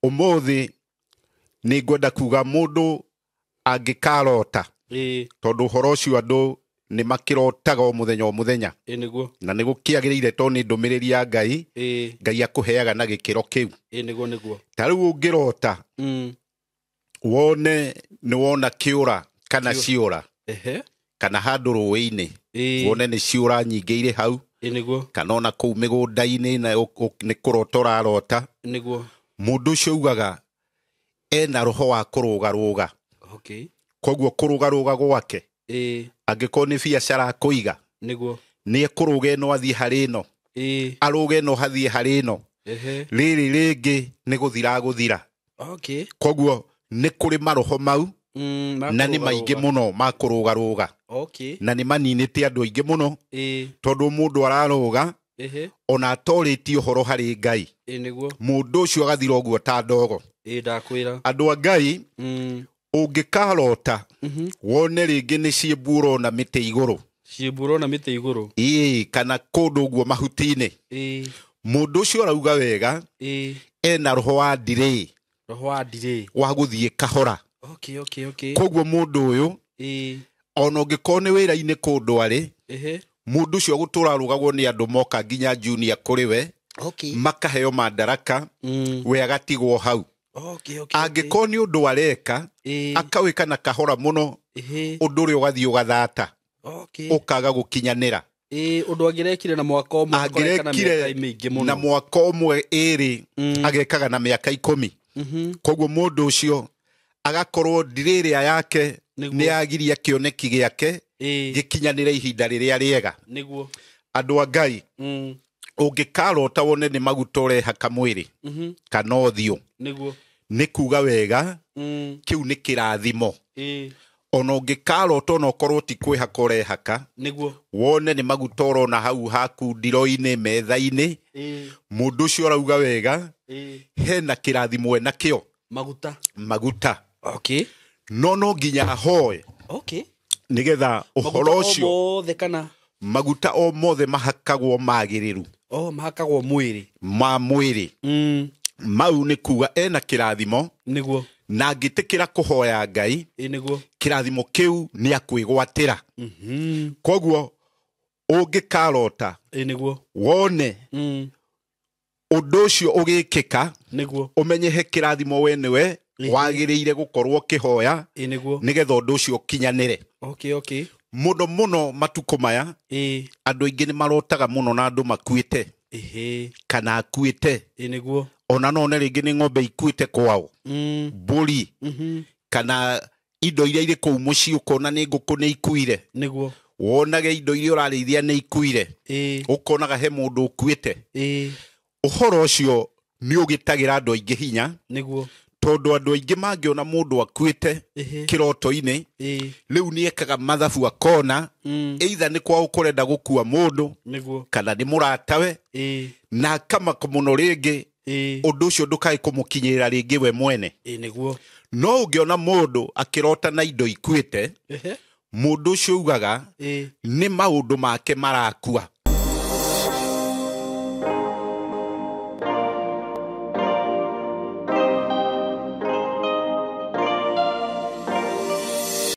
umuthi ni ngwenda kuga mundu angikaroota tondu horo ucio andu ni makirotaga o muthenya niguo na nigu kiagirire to ni ndumiriri ya Ngai Ngai akuheaga na gikiro kiu niguo ta riu ungirota wone ni wona kiura kana ciura kana handu ruini wone ni ciura nyingi ire hau niguo kana ona kuu migunda-ini na ni kurotora rota niguo mundu ucio ugaga ena roho wa kurugaruga koguo kurugaruga gwake angiko ni biacara kuiga niguo ni ekuruga no athie hari no aruge no hathie hari no riri ringi ni guthira koguo ni kuri maroho mau na ni maingi muno makurugaruga na ni maninite andu aingi muno tondu mundu araruga ona atorĩtie horo hari Ngai mundu ucio agathira oguo ta ndogo ndakwira andu a Ngai ungikarota wone ringi ni ciemburo na mite iguru kana kundu uguo mahuti-ini mundu ucio arauga wega ena roho wa ndire wa guthie kahora koguo mundu uyu ona ungikone wira-ini kundu ari mundu ucio gutura rugagwo ni andu moka nginya junior kuri we makaheo madaraka we agatigwo hau angikoni undu areka akawika na kahora muno undu uri ugathie ugathata ukaga gukinyanira undu agirekire na mwaka umwe na mwaka umwe iri agekaga na miaka 10 koguo mundu ucio agakorwo ndiriria yake ni agiria kioneki giake gikinyanira ihinda riria riega niguo andu a Ngai ungikarota wone ni maguta urehaka mwiri kana uthio niguo ni kuga wega kiu ni kirathimo ona ungikarota ona ukorwo ti kwihaka urehaka niguo wone ni maguta urona hau haku ndiro-ini metha-ini mundu ucio arauga wega hena kirathimo enakio maguta no nginya ahoe nigetha uhoro ucio maguta o mothe mahakagwo magiriru mahakagwo mwiri mau ni kuga ena kirathimo niguo na ngitikira kuhoya Ngai niguo kirathimo kiu ni akwigwatira koguo ungikarota niguo wone undu ucio ugikika niguo umenyehe kirathimo we niwe wagiriire gukorwo kihoya nigetha undu ucio kinyanire muno matuko maya andu aingi ni marotaga muno na andu makuite kana akuite niguo ona no ringi ni ng'ombe ikuite kwao mburi kana indo iria iri kuu mucii ukona ni nguku ni ikuire niguo wonage indo iria urarithia ni ikuire ukonaga he mundu ukuite uhoro ucio ni ugitagira andu aingi hinya niguo tondu andu aingi mangiona mundu akuite kiroto-ini riu ni ekaga mathabu akona either ni kwa ukurenda gukua mundu kana ni muratawe na kama muno ringi undu ucio ndukai kumukinyirira ringi we mwene no ungiona mundu akirota na indo ikuite mundu ucio ugaga ni maundu make marakua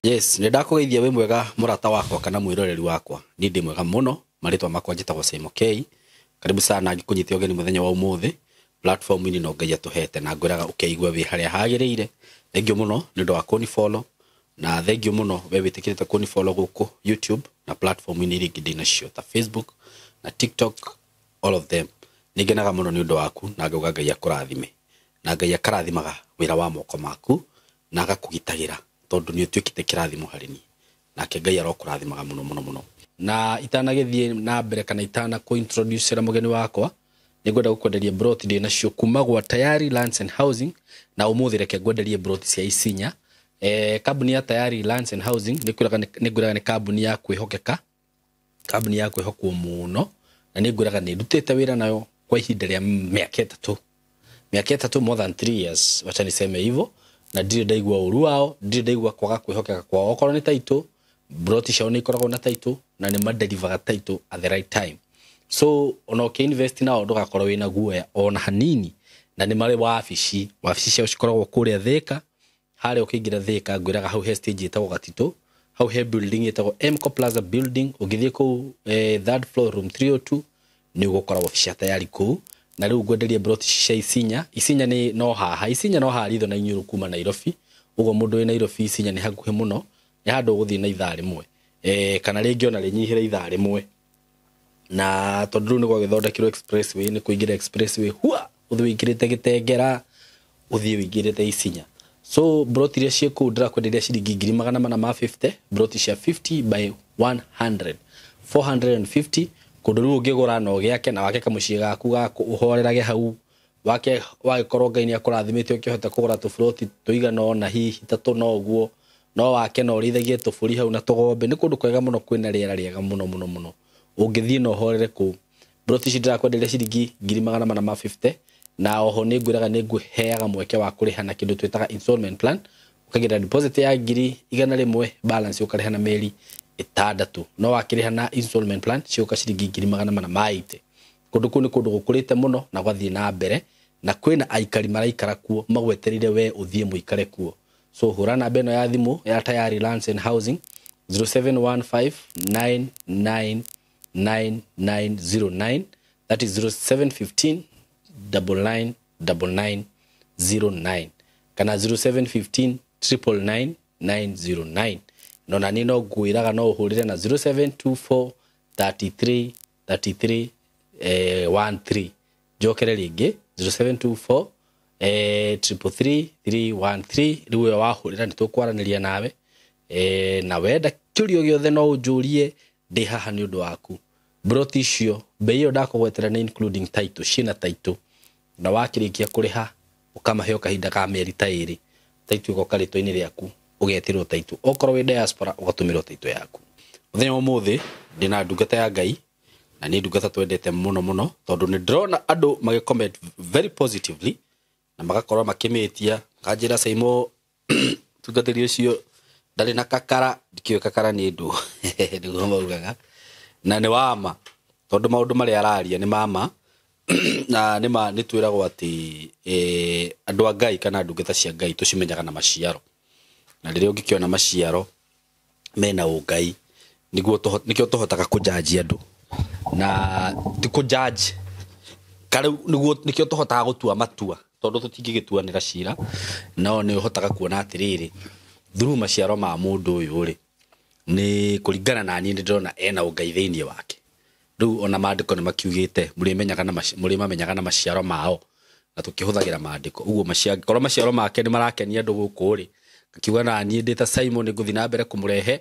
Yes, ndakugeithia we mwega murata wakwa kana mwiroreri wakwa. Ni ndi mwega muno, maritwa makwa njitagwo SYMO. Karibu sana ngikunyite ogeni muthenya wa umuthi. Platform ini no Ngai atuhete na ngwiraga ukeigwa wi haria hagiriire. Thengio muno ni ndo wa kuni follow na thengio muno we witikirite kuni follow guku YouTube na platform ini ringi ndina cio ta Facebook na TikTok, all of them. Nigenaga muno ni ndo waku na ngauga Ngai akurathime. Na Ngai akarathimaga wira wa moko maku na agakugitagira tondu ni utuikite kirathimo harini nake Ngai arokurathimaga muno na itanagithie na mbere kana itana ku introduce ra mugeni wakwa ni ngwenda gukwenderia broti ndi nacio kuma gwa Tayari Lands and Housing na umuthi reke ngwenderie broti cia Isinya kambuni ya Tayari Lands and Housing ni ngwiraga ni kambuni ya kwihokeka kambuni ya kwihokwo muno na ni ngwiraga ni ndutite wira nayo kwa ihinda ria miaka 3 more than 3 years wacha niseme hivyo na ndire ndaigua uru wao ndire ndaigua kwaga kwihokeka kwao okorwo ni taito broti cio ni ikoragwo na taito na ni madeliver taito at the right time so ono ke invest nao ndugakorwo wina guoya ona hanini na nĩ marĩ wabici ciao cikoragwo kũrĩa Thika harĩa ũkĩingira Thika ngwĩraga hau he stage ĩtagwo Gatitũ hau he building ĩtagwo MCO Plaza building ũgĩthiĩ kũu third floor room 302 nĩ ũgũkora wabici tayari kũu na rĩu ngwenderia broti cia Isinya nĩ no haha Isinya no haritho na Inyuru kuma Nairobi ugo mũndũ wĩ Nairobi Isinya nĩ hakuhĩ mũno nĩ handũ ũgũthiĩ na ithaa rĩmwe kana rĩngĩ ona rĩnyihĩre ithaa rĩmwe na tondũ nĩ gwagĩthondekirwo expressway nĩ kũingĩra expressway hua ũthiĩ wĩingĩrĩte Gĩtengera ũthiĩ wĩingĩrĩte Isinya so broti iria ciĩ kũu ndĩrakwenderia ciringi 450 broti cia 50 by 100 450 kũndũ rĩu ũngĩgũra na ũgĩake na wake kamũciĩ gaku ũhorerage hau wake wagĩkorwo Ngai nĩ akũrathimĩte ũkĩhota kũgũra tũburoti tũigana ona hihi tatũ na ũguo no wake na ũrĩithagie tũbũri hau na tũgombe nĩ kũndũ kwega mũno kwĩna rĩera rĩega mũno ũngĩthiĩ na ũhorere kũu broti ici ndĩrakwenderia ciringi 450 na oho nĩ ngwĩraga nĩ ngũheaga mweke wa kũrĩha na kĩndũ twĩtaga installment plan ũkagĩra deposit ya 100 balance ũkarĩha na mĩeri 6 no wakĩrĩha na installment plan cioka ciringi 480 kũndũ kũu nĩ kũndũ gũkũrĩte mũno na gwathiĩ na mbere na kwĩna aikari maraikara kuo magwetereire we ũthiĩ mũikare kuo so hũra namba ĩno ya thimũ ya Tayari Lands and Housing 0715999909 that is 0715 999909 kana 0715 99909 no na nĩ no ngwĩraga no ũhũrĩre na 0724 33 33 13 jokere rĩngĩ 0724 33313 rĩu ũyũ wahũrĩra nĩ tũkwaranĩria nawe na wenda kĩũrio gĩothe no ũnjũrie ndĩ haha nĩ ũndũ waku broti icio bei ĩyo ndakũgwetera nĩ including title ciĩna title na wakĩrĩkia kũrĩha ũkamaheo kahinda ka mĩeri ta 2 title ĩgoka rĩtwa-inĩ rĩaku ũgeterwo title okorwo wĩ diaspora ũgatũmĩrwo title yaku mũthenya ũmũthĩ ndĩna ndungata ya Ngai na nĩ ndungata twendete mũno tondũ nĩ ndĩrona andũ magĩcomment very positively na magakorwo makĩmĩtia kanjĩra SYMO tungatĩri ũcio ndarĩ na kakara ndikĩũĩ kakara nĩ ndũ nĩguo maugaga na nĩ wama tondũ maũndũ marĩa araria nĩ mama na nĩ twĩragwo atĩ andũ a Ngai kana ndungata cia Ngai tũcimenyaga na maciaro na rĩrĩa ũngĩkĩona maciaro mena ũngai nĩkĩo tũhotaga kũjanji andũ na ti kũjanji nĩguo nĩkĩo tũhotaga gũtua matua tondũ tũtingĩgĩtuanĩra cira no nĩ ũhotaga kuona atĩrĩrĩ through maciaro ma mũndũ ũyũ rĩ nĩ kũringana na niĩ ndĩrona ena ũngai thĩinĩ wake rĩu ona maandĩko nĩ makiugĩte mũrĩmamenyaga na maciaro mao na tũkĩhũthagĩra maandĩko ũguo korwo maciaro make nĩ marakenia andũ gũkũ rĩ akiuga na niĩ ndĩ ta SYMO nĩ ngũthiĩ na mbere kũmũrehe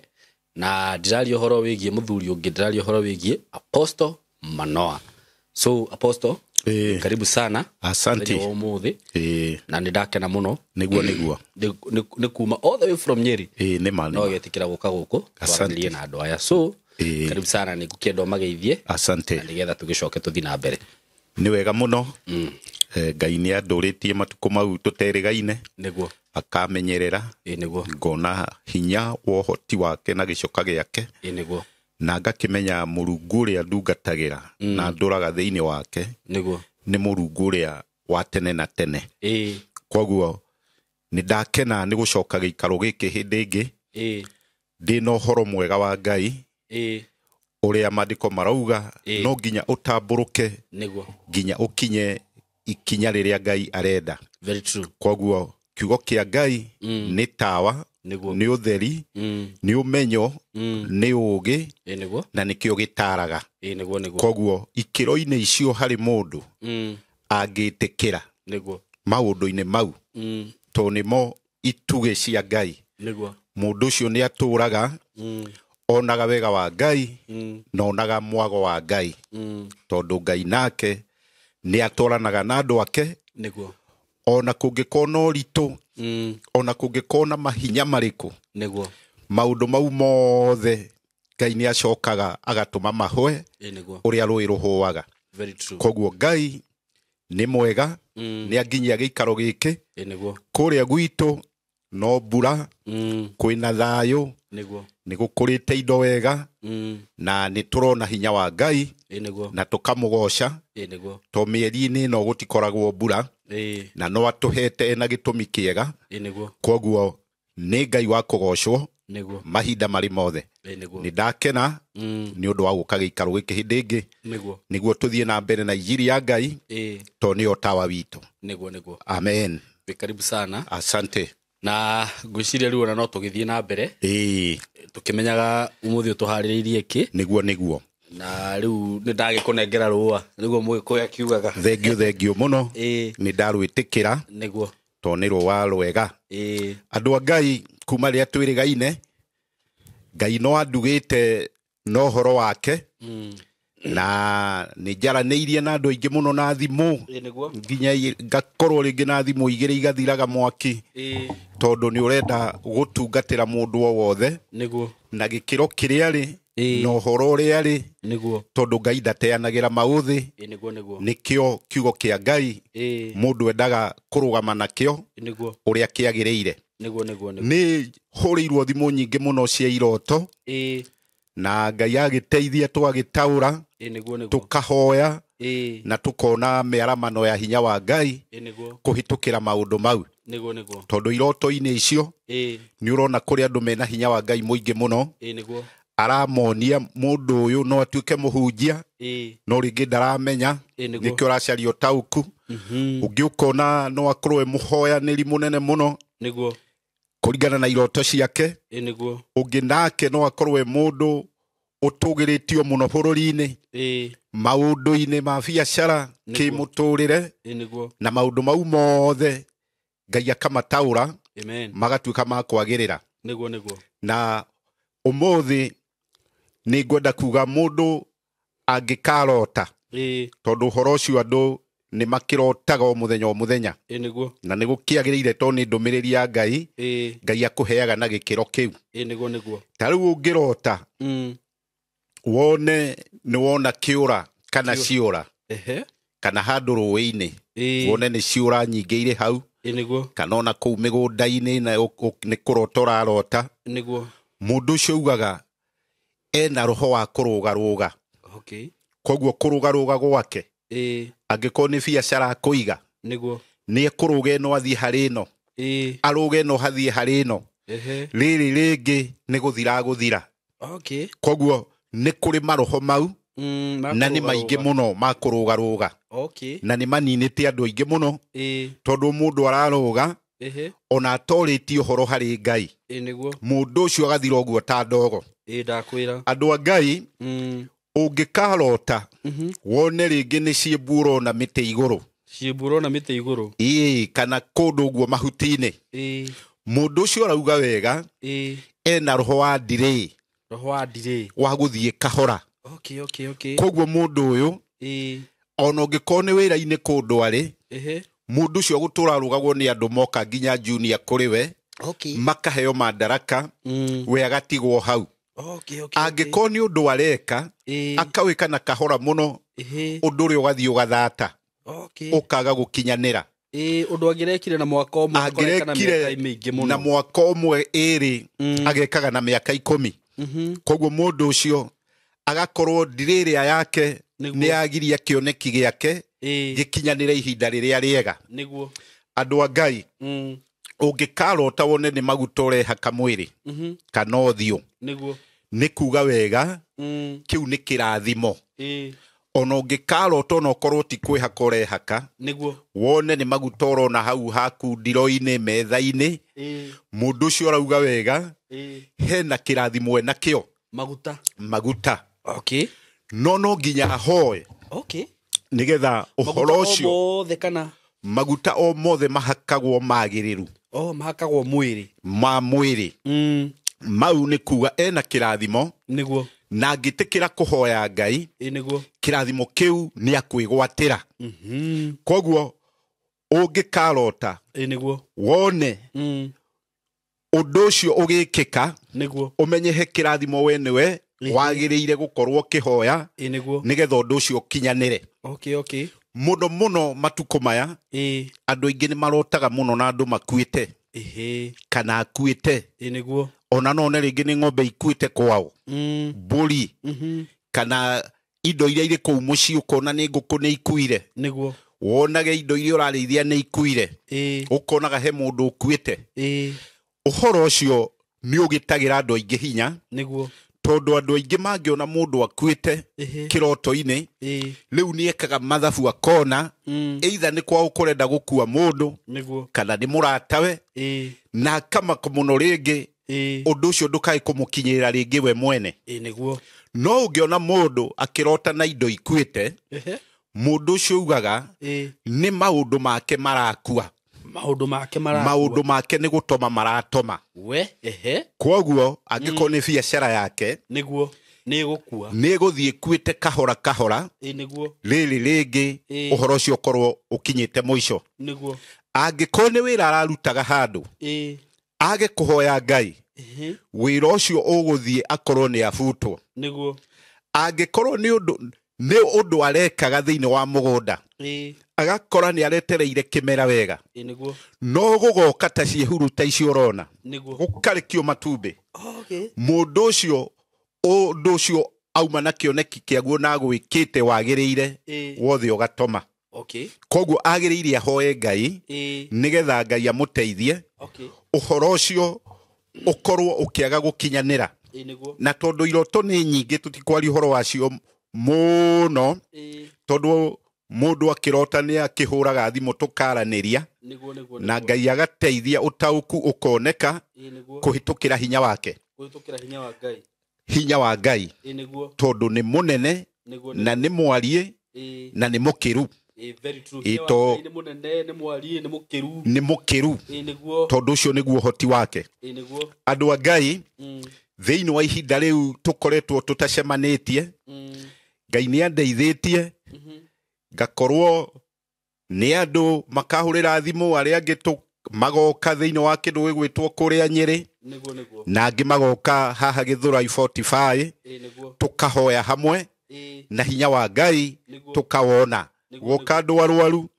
na ndĩraria ũhoro wĩgiĩ mũthuri ũngĩ ndĩraria ũhoro wĩgiĩ Apostle Manoa so Apostle karibu sana asante ũmũthĩ na nĩ ndakena mũno nĩguo nĩ kuma all the way from Nyeri nĩ ma no getikira gũka gũkũ twaranĩrie na andũ aya so karibu sana nĩ ngũkĩenda ũmageithie asante na nĩgetha tũgĩcoke tũthiĩ na mbere nĩ wega mũno Ngai nĩ andũrĩtie matukũ mau tũterĩgaine nĩguo akamenyerera nĩguo ngona hinya wa ũhoti wake na gĩcoka gĩake nĩguo na ngakĩmenya Mũrungu ũrĩa ndungatagĩra na ndũraga thĩinĩ wake nĩguo nĩ Mũrungu ũrĩa wa tene na tene koguo nĩ ndakena nĩ gũcoka gĩikaro gĩkĩ hĩndĩ ĩngĩ ndĩ na ũhoro mwega wa Ngai ũrĩa maandĩko marauga no nginya ũtambũrũke nginya ũkinye ikinya rĩrĩa Ngai arenda very true koguo kiugo kĩa Ngai nĩ tawa nĩ ũtheri nĩ ũmenyo nĩ ũũgĩ na nĩkĩo gĩtaraga koguo ikĩro-inĩ icio harĩ mũndũ angĩtĩkĩra maũndũ-inĩ mau tondũ nĩmo itugĩ cia Ngai mũndũ ũcio nĩ atũraga onaga wega wa Ngai na onaga mwago wa Ngai tondũ Ngai nake nĩ atwaranaga na andũ ake ona kũngĩkorwo na ũritũ ona kũngĩkorwo na mahinya marĩkũ maũndũ mau mothe Ngai nĩ acokaga agatũma mahwe ũrĩa rũĩ rũhũaga koguo Ngai nĩ mwega nĩ anginyia gĩikaro gĩkĩ kũrĩa gwitũ no mbura kwina thayo nĩ gũkũrĩte indo wega na nĩ tũrona hinya wa Ngai na tũkamũgoca to mĩeri-inĩ ĩno gũtikoragwo mbura na no atũhete na gĩtũmi kĩega koguo nĩ Ngai wa kũgocwo mahinda marĩ mothe nĩ ndakena nĩ ũndũ wa gũka gĩikaro gĩkĩ hĩndĩ ĩngĩ nĩguo tũthiĩ na mbere na injiri ya Ngai to nĩyo tawa witũ. Amen. Karibu sana. Asante. Na ngwĩciria rĩu ona no tũgĩthiĩ na mbere tũkĩmenyaga ũmũthĩ ũtũharĩrĩirie kĩ nĩguo na rĩu nĩ ndagĩkũnengera rũa nĩguo Mũgĩkũyũ akiugaga thengio mũno nĩ ndarwĩtĩkĩra nĩguo to nĩ rũa rwega andũ a Ngai kuma rĩrĩa twĩrĩgaine Ngai no andugĩte no ũhoro wake na nĩ njaranĩirie na andũ aingĩ mũno na thimũ nginya ngakorwo rĩngĩ na thimũ igĩrĩ igathiraga mwaki tondũ nĩ ũrenda gũtungatĩra mũndũ o wothe na gĩkĩro kĩrĩa arĩ na ũhoro ũrĩa arĩ tondũ Ngai ndateanagĩra maũthĩ nĩkĩo kiugo kĩa Ngai mũndũ endaga kũrũgama nakĩo ũrĩa kĩagĩrĩire. Nĩ hũrĩirwo thimũ nyingĩ mũno cia iroto na Ngai agĩteithia twagĩtaũra tũkahoya na tũkona mĩaramano ya hinya wa Ngai kũhĩtũkĩra maũndũ mau tondũ iroto-inĩ icio nĩ ũrona kũrĩ andũ mena hinya wa Ngai mũingĩ mũno aramonia mũndũ ũyũ no atuĩke mũhunjia no rĩngĩ ndaramenya nĩkĩo ũracaria ũtaũku ũngĩ ũkona no akorwo mũhoyanĩri mũnene mũno kũringana na iroto ciake ũngĩ nake no akorwo mũndũ ũtũgĩrĩtio mũno bũrũri-inĩ maũndũ-inĩ ma biacara kĩmũtũrĩre na maũndũ mau mothe Ngai akamataũra magatuĩka ma kwagĩrĩra na ũmũthĩ nĩ ngwenda kuga mũndũ angĩkarota tondũ ũhoro ũcio andũ nĩ makĩrotaga o mũthenya na nĩ gũkĩagĩrĩire to nĩ ndũmĩrĩri ya Ngai Ngai akũheaga na gĩkĩro kĩu. Ta rĩu ũngĩrota wone nĩ wona kĩũra kana ciũra kana handũ rũĩ-inĩ wone nĩ ciũra nyingĩ irĩ hau kana ona kũu mĩgũnda-inĩ na nĩ kũrota ũrarota mũndũ ũcio ugaga ena roho wa kũrũgarũga koguo kũrũgarũga gwake angĩkorwo nĩ biacara kũiga nĩ ekũrũga ĩno athiĩ harĩ ĩno arũga ĩno hathiĩ harĩ ĩno rĩrĩ rĩngĩ nĩ gũthira gũthira koguo nĩ kũrĩ maroho mau na nĩ maingĩ mũno ma kũrũgarũga na nĩ maninĩte andũ aingĩ mũno tondũ mũndũ ararũga ona atorĩtie ũhoro harĩ Ngai mũndũ ũcio agathira ũguo ta ndogo. Andũ a Ngai ũngĩkarota wone rĩngĩ nĩ ciĩmburo na mĩtĩ igũrũ kana kũndũ ũguo mahuti-inĩ mũndũ ũcio arauga wega ena roho wa ndirĩ wa gũthiĩ kahora koguo mũndũ ũyũ ona ũngĩkorwo nĩ wĩra-inĩ kũndũ arĩ mũndũ ũcio gũtũra arũgagwo nĩ andũ moka nginya junior kũrĩ we makaheo madaraka we agatigwo hau angĩkorwo nĩ ũndũ areka akawĩka na kahora mũno ũndũ ũrĩa ũgathiĩ ũgathata ũkaga gũkinyanĩra ũndũ angĩrekire na mwaka ũmwe ĩrĩ agekaga na mĩaka 10 koguo mũndũ ũcio agakorwo ndirĩrĩa yake nĩ yagiria kĩoneki gĩake gĩkinyanĩre ihinda rĩrĩa rĩega. Andũ a Ngai ũngĩkarota wone nĩ maguta ũrehaka mwĩrĩ kana ũthiũ nĩ kuga wega kĩu nĩ kĩrathimo ona ũngĩkarota ona ũkorwo ti kwĩhaka ũrehaka wone nĩ maguta ũrona hau haku ndiro-inĩ metha-inĩ mũndũ ũcio arauga wega hena kĩrathimo enakĩo maguta no nginya ahoe nĩgetha ũhoro ũcio maguta o mothe mahakagwo magĩrĩru mahakagwo mwĩrĩ mau nĩ kuga ena kĩrathimo na angĩtĩkĩra kũhoya Ngai kĩrathimo kĩu nĩ akwĩgwatĩra koguo ũngĩkarota wone ũndũ ũcio ũgĩkĩka ũmenyehe kĩrathimo we nĩwe wagĩrĩire gũkorwo kĩhoya nĩgetha ũndũ ũcio ũkinyanĩre. Mũno matukũ maya andũ aingĩ nĩ marotaga mũno na andũ makuĩte kana akuite niguo ona no ne ringi ni ng'ombe ikuite kwao mburi kana indo iria iri kuu mucii ukona ni nguku ni ikuire niguo wonage indo iria urarithia ni ikuire ukonaga he mundu ukuite uhoro ucio ni ugitagira andu aingi hinya niguo tondu andu aingi mangiona mundu akuite kiroto-ini riu ni ekaga mathabu akona either ni kwa ukurenda gukua mundu kana ni muratawe na kama muno ringi undu ucio ndukai kumukinyirira ringi we mwene niguo no ungiona mundu akirota na indo ikuite mundu ucio ugaga ni maundu make marakua maundu make ni gutoma maratoma we kwoguo angiko ni biacara yake niguo ni gukua ni guthie kuite kahora kahora niguo riri ringi uhoro ucio korwo ukinyite muico niguo angiko ni wira ararutaga handu age kuhoya Ngai wira ucio uguthie akorwo ni abutwo niguo angikorwo ni undu arekaga thiini wa mugunda agakora ni aretereire kimera wega niguo no gugoka ta ciehuru ta icio urona niguo gukarikio matumbi mundu ucio undu ucio auma na kioneki kiaguo na gwikite wagiriire wothe ugatoma koguo agiriire ahoe Ngai nigetha Ngai amuteithie uhoro ucio ukorwo ukiaga gukinyanira na tondu iroto ni nyingi tutikwari uhoro wacio muno tondu mundu akirota ni akihuraga thimu tukaraniria na Ngai agateithia utauku ukoneka kuhitukira hinya wake hinya wa Ngai tondu ni munene na ni mwarie na ni mukiru ito ni mukiru tondu ucio niguo hoti wake andu a Ngai thiini wa ihinda riu tukoretwo tutacemanitie Ngai ni andeithitie ngakorwo ni andu makahurira thimu aria angi magoka thiini wa kindu gigwitwo kuria Nyeri na angi magoka haha Githurai 45 tukahoya hamwe na hinya wa Ngai tukawona goka andu arwaru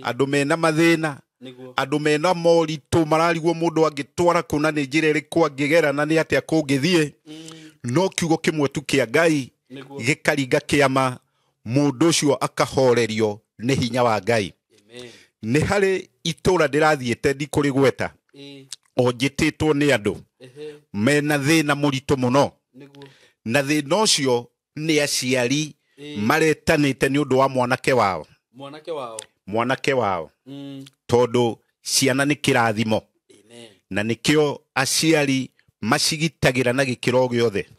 andu mena mathina andu mena moritu mararigwo mundu angitwara kuna ni njira iriku angigera na ni atia kungithie no kiugo kimwe tu kia Ngai gikaringa kiama mundu ucio akahorerio ni hinya wa Ngai ni hari itura ndirathiete ndikurigweta onjititwo ni andu mena thina muritu muno na thina ucio ni aciari maretanite ni undu wa mwanake wao tondu ciana ni kirathimo na nikio aciari macigitagira na gikiro giothe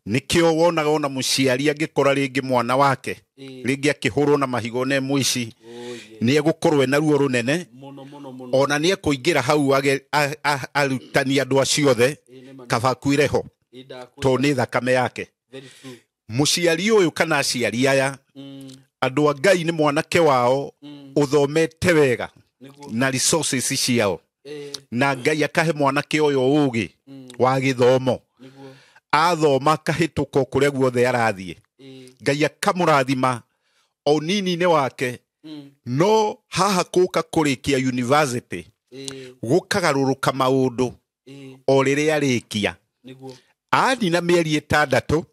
nikio wonaga ona muciari angikora ringi mwana wake ringi akihurwo na mahigo ne muici ni egukorwo na ruo runene ona ni ekuingira hau arutani andu aciothe kabakuireho to ni thakame yake muciari uyu kana aciari aya andu a Ngai ni mwanake wao uthomete wega na resources ciao na Ngai akahe mwanake uyu ugi wa githomo athoma kahituko kuria guothe arathie Ngai akamurathima o nini-ini wake no haha kuka kurikia university gukagaruruka maundu o riria arikia anina mieri 6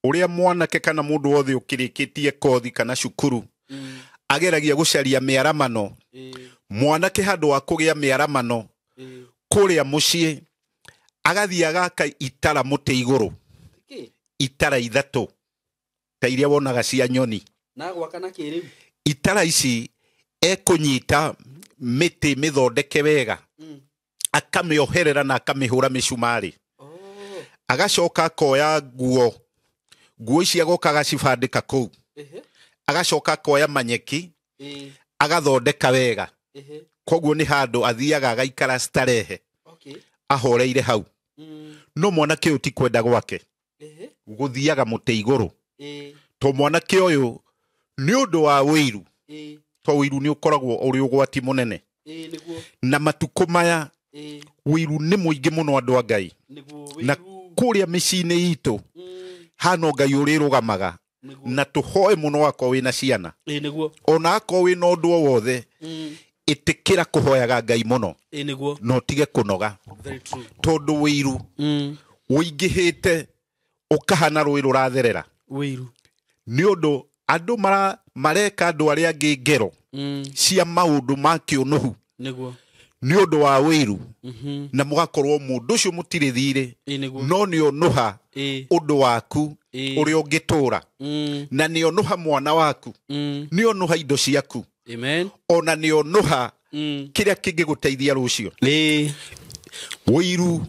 uria mwanake kana mundu wothe ukirikitie kothi kana cukuru ageragia gucaria miaramano mwanake handu wa kugia miaramano kuria mucii agathie agaka itara muti iguru itara 3 ta iria wonaga cia nyoni na gwakana kiriu itara ici ekunyita miti mithondeke wega akamioherera na akamihura micumari agacoka akoya nguo ici agoka agacibandika kuu agacoka akoya manyeki agathondeka wega koguo ni handu athiaga agaikara starehe ahoreire hau no mwanake uyu ti kwenda gwake guthiaga muti iguru to mwanake uyu ni undu wa wiiru to wiiru ni ukoragwo uri ugwati munene na matuko maya wiiru ni muingi muno andu a Ngai na kuria micini itu hano Ngai urirugamaga na tuhoe muno wako wina ciana ona ako wina undu wothe itikira kuhoyaga Ngai muno niguo no tige kunoga very true tondu wiru uingihite ukahana rui ruratherera wiru ni undu andu mareka andu aria angi ngero cia maundu ma kiunuhu niguo ni undu wa wiru na mugakorwo mundu ucio mutire thire no ni onuha undu waku uri ungitura na ni onuha mwana waku ni onuha indo ciaku amen ona ni onuha kiria kingi guteithia rucio wiru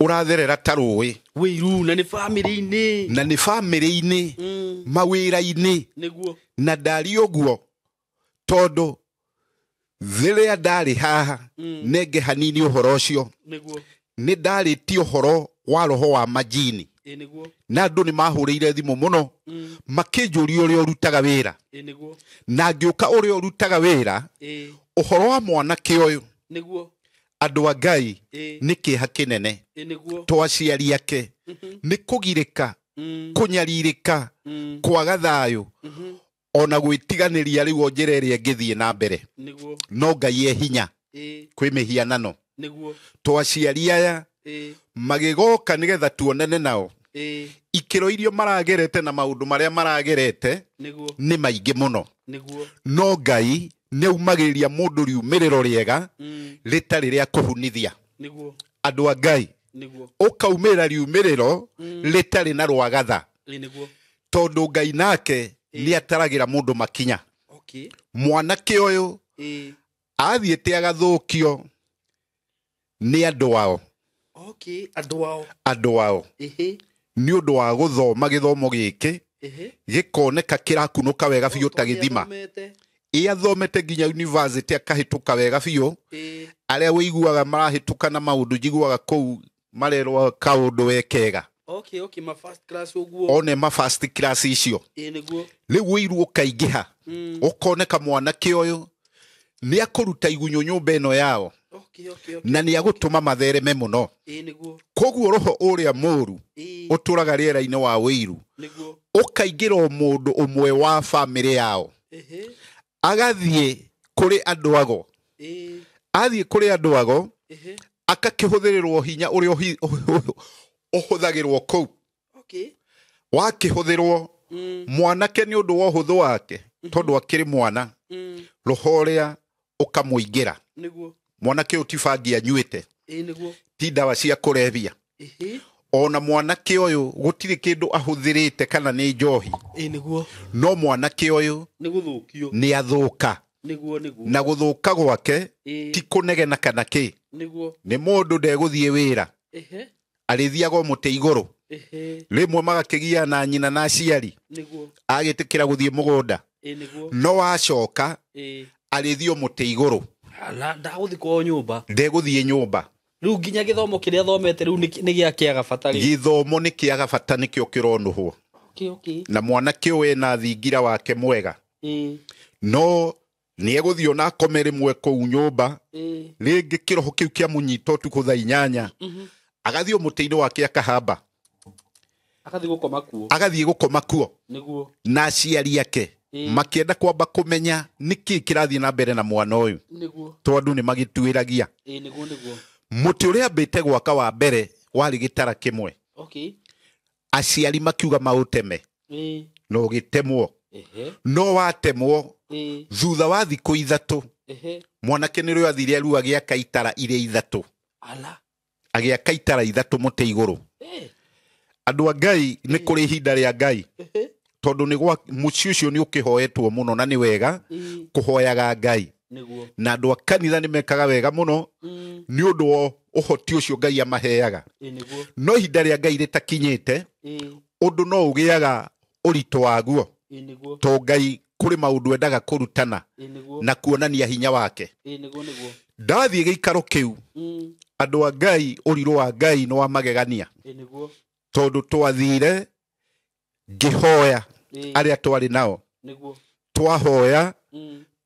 uratherera tarui wiru na ni family-ini mawira-ini niguo na ndari uguo tondu thiria ndari haha nenge hanini uhoro ucio niguo ni ndaritie uhoro wa roho wa majini niguo na andu ni mahurire thimu muno makinjuria uria urutaga wira niguo na ngiuka uria urutaga wira uhoro wa mwanake uyu niguo andu a Ngai ni kiha kinene niguo twaciari ake ni kugirika kunyaririka kwaga thayo ona gwitiganiria riu njira iria ngithie na mbere niguo no Ngai e hinya kwi mihianano niguo twaciari aya magigoka nigetha tuonane nao ikiro irio maragerete na maundu maria maragerete ni maingi muno no Ngai ne umagiriria mundu riumiriro riega ritari ria kuhunithia andu a Ngai ukaumira riumiriro ritari na rwagatha tondu Ngai nake ni ataragira mundu makinya mwanake uyu athiete agathukio ni andu ao andu ao ni undu wa guthoma githomo giki gikoneka kirakunuka wega biu ta githima athomete nginya university akahituka wega biu aria wiguaga marahituka na maundu jiguaga kou marerwa kaundu wekega ma first class uguo one ma first class icio niguo riu wiru ukaingiha ukoneka mwanake uyu ni akuruta igunyo nyumba ino yao na ni agutuma mathereme muno koguo roho uria muru uturaga riera-ini wa wiru ukaingira mundu umwe wa family yao agathie kuri andu ago athie kuri andu ago akakihuthirirwo hinya uria uhuthagirwo kou wakihũthĩrwo mwanake ni undu wa ũhũthũ wake tondu akiri mwana roho uria ukamũingĩra mwanake utibangia nyuite ti ndawa cia kũrebia ona mwanake uyu gutiri kindu ahuthirite kana ni njohi no mwanake uyu ni athuka na guthuka gwake ti kunegena kana ki ni mundu ndeguthie wira arithiago muti iguru rimwe magakigia na nyina na aciari agitikira guthie mugunda no acoka arithio muti iguru ndaguthikwo nyumba ndeguthie nyumba riu nginya githomo kiria thomete riu ni giakiaga bata githomo ni kiaga bata nikio kironuhwo na mwanake we na thingira wake mwega no ni eguthio na komere mwe kou nyumba ringi kiroho kiu kia munyito tu kutha inyanya agathio muti-ini wake akahamba agathie gukoma kuo na aciari ake makienda kwamba kumenya niki kirathie na mbere na mwana uyu tondu ni magituiragia muti uria ambite gwaka wa mbere wari gitara kimwe aciari makiuga mauteme no gitemwo no watemwo thutha wa thiku ithatu mwanake ni rio athire riu agiaka itara iria ithatu agiaka itara ithatu muti iguru andu a Ngai ni kuri ihinda ria Ngai tondu ni gwa muci ucio ni ukihoetwo muno na ni wega kuhoyaga Ngai na andu a kanitha ni mekaga wega muno ni undu wa uhoti ucio Ngai amaheaga no ihinda ria Ngai ritakinyite undu no ugiaga urito waguo to Ngai kuri maundu endaga kurutana na kuonania hinya wake ndathie giikaro kiu andu a Ngai uriro wa Ngai no wa magegania tondu twathire ngihoya aria twari nao twahoya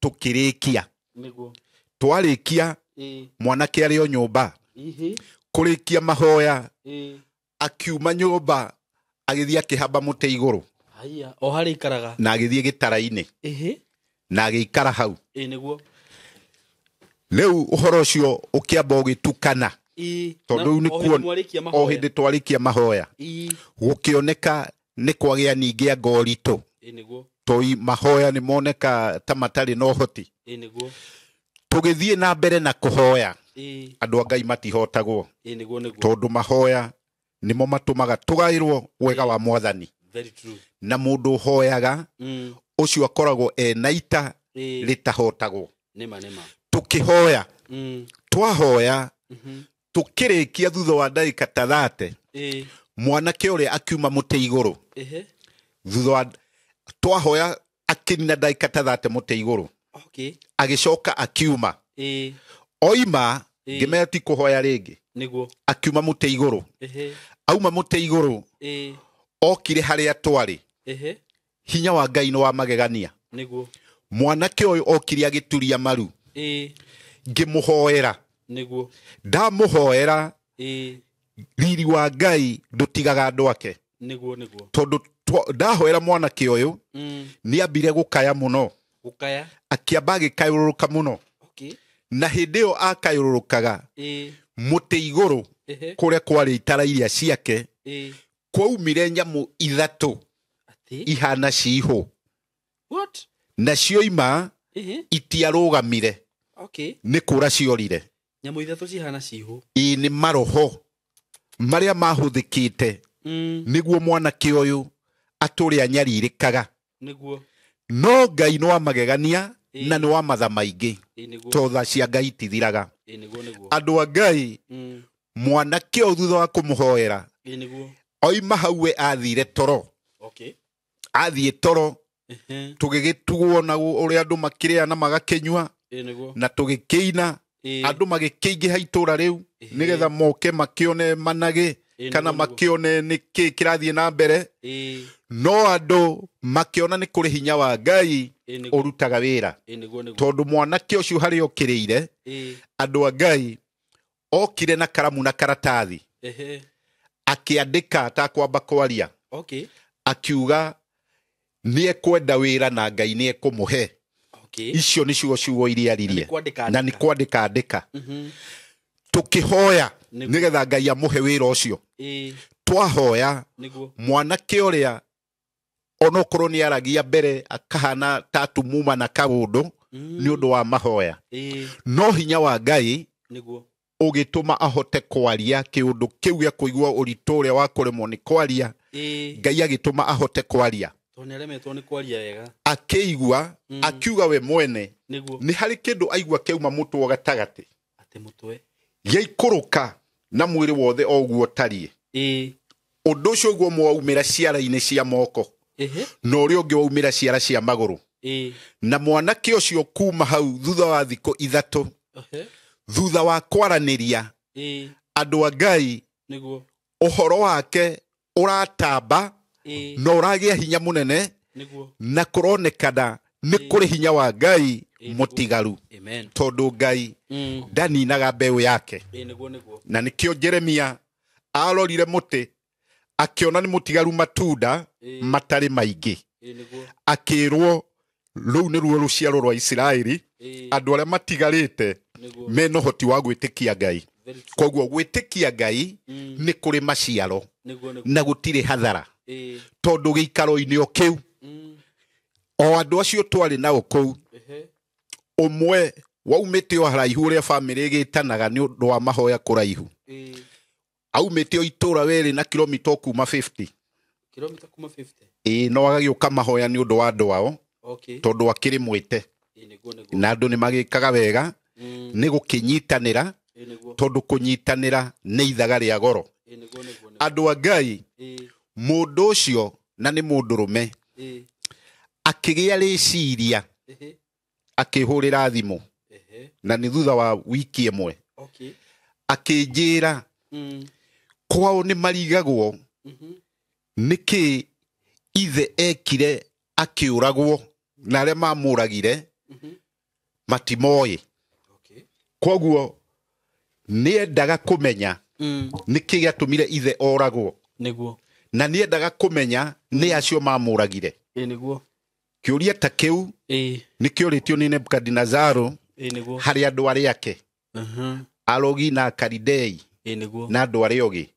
tukirikia twarikia mwanake ari o nyumba kurikia mahoya akiuma nyumba agithia kihamba muti iguru o hari ikaraga na agithie gitara-ini na agiikara hau leu uhoro cio ukiamba ugitukana tondu ni kuo o hindi twarikia mahoya gukioneka ni kwagia ningi angorito toi mahoya ni moneka ta matari no hoti tugithie na mbere na kuhoya andu Ngai matihotagwo tondu mahoya nimo matumaga tugairwo wega wa Mwathani na mundu hoyaga ucio akoragwo na ita litahotagwo tukihoya twahoya tukirikia thutha wa ndagika ta 30 mwanake uria akiuma muti iguru thutha wa twahoya akinina ndagika ta 30 muti iguru agicoka akiuma oima ngimeti kuhoya ringi akiuma muti iguru auma muti iguru okire haria twari hinya wa Ngai no wa magegania mwanake uyu okire agituria maru ngimuhoera ndamuhoera riri wa Ngai ndutigaga andu ake tondu ndahoera mwanake uyu ni ambire gukaya muno akiamba agikayururuka muno na hindi yo akayururukaga muti iguru kuria kwari itara iria ciake kwaumire nyamu ithatu ihana ciihu na cioima itiarugamire ni kura ciorire nyamu ithatu cihana ciihu ni maroho maria mahuthikite niguo mwanake uyu aturi anyaririkaga no Ngai no wa magegania na ni wa matha maingi totha cia Ngai tithiraga andu a Ngai mwanake uyu thutha wa kumuhoera oima hauwe athire toro athie toro tugigitugwo na uria andu makiria na magakenyua na tugikiina andu magikiingiha itura riu nigetha moke makione manage kana makione niki kirathie na mbere no andu makiona ni kuri hinya wa Ngai urutaga wira tondu mwanake ucio hari okiriire andu a Ngai okire na karamu na karatathi akiandika atakwamba kwaria akiuga ni ekwenda wira na Ngai ni ekumuhe icio ni ciugo iria ririe na ni kwandika andika tukihoya nigetha Ngai amuhe wira ucio twahoya mwanake uria onokorwo ni aragia mbere akahana tatu muma na kabundu ni undu wa mahoya no hinya wa Ngai ugituma ahote kwaria kiundu kiu gya kuigwa urito uria wa kuremwo ni kwaria Ngai agituma ahote kwaria akeigwa akiuga we mwene ni hari kindu aigwa keuma mutwe gatagati ate mutwe yaikuruka na mwiri wothe oguo tarie undu ucio guo mwaumira ciara-ini cia moko no uri ungi waumira ciara cia maguru na mwanake ucio kuma hau thutha wa thiko ithatu thutha wa kwaraniria andu a Ngai uhoro wake uratamba no uragia hinya munene na kuronekana ni kuri hinya wa Ngai mutigaru tondu Ngai ndaninaga mbeu yake na nikio Jeremia arorire muti akiona ni mutigaru matunda matari maingi akirwo riu ni ruo ruciaro rwa Isiraeli andu aria matigarite meno hoti wa gwitikia Ngai koguo gwitikia Ngai ni kuri maciaro na gutire hathara tondu giikaro-ini o kiu o andu acio twari nao kou umwe waumite o haraihu uria family gitanaga ni undu wa mahoya kuraihu aumite o itura weri na kilomita kuma 50 no agagiuka mahoya ni undu wa andu ao tondu akiri mwite na andu ni magikaga wega ni gukinyitanira tondu kunyitanira ni ithaga ria goro andu a Ngai mundu ucio na ni mundurume akigia riciria akihurira thimu na ni thutha wa wiki imwe akinjira kwao ni marigagwo niki ithe ekire akiuragwo na aria mamuragire matimoyi koguo ni endaga kumenya niki giatumire ithe oragwo niguo na ni endaga kumenya ni acio mamuragire niguo kiuria ta kiu ni kioritio ni Nebukadnezaru hari andu ari ake Arogi na Karidei na andu ari ogi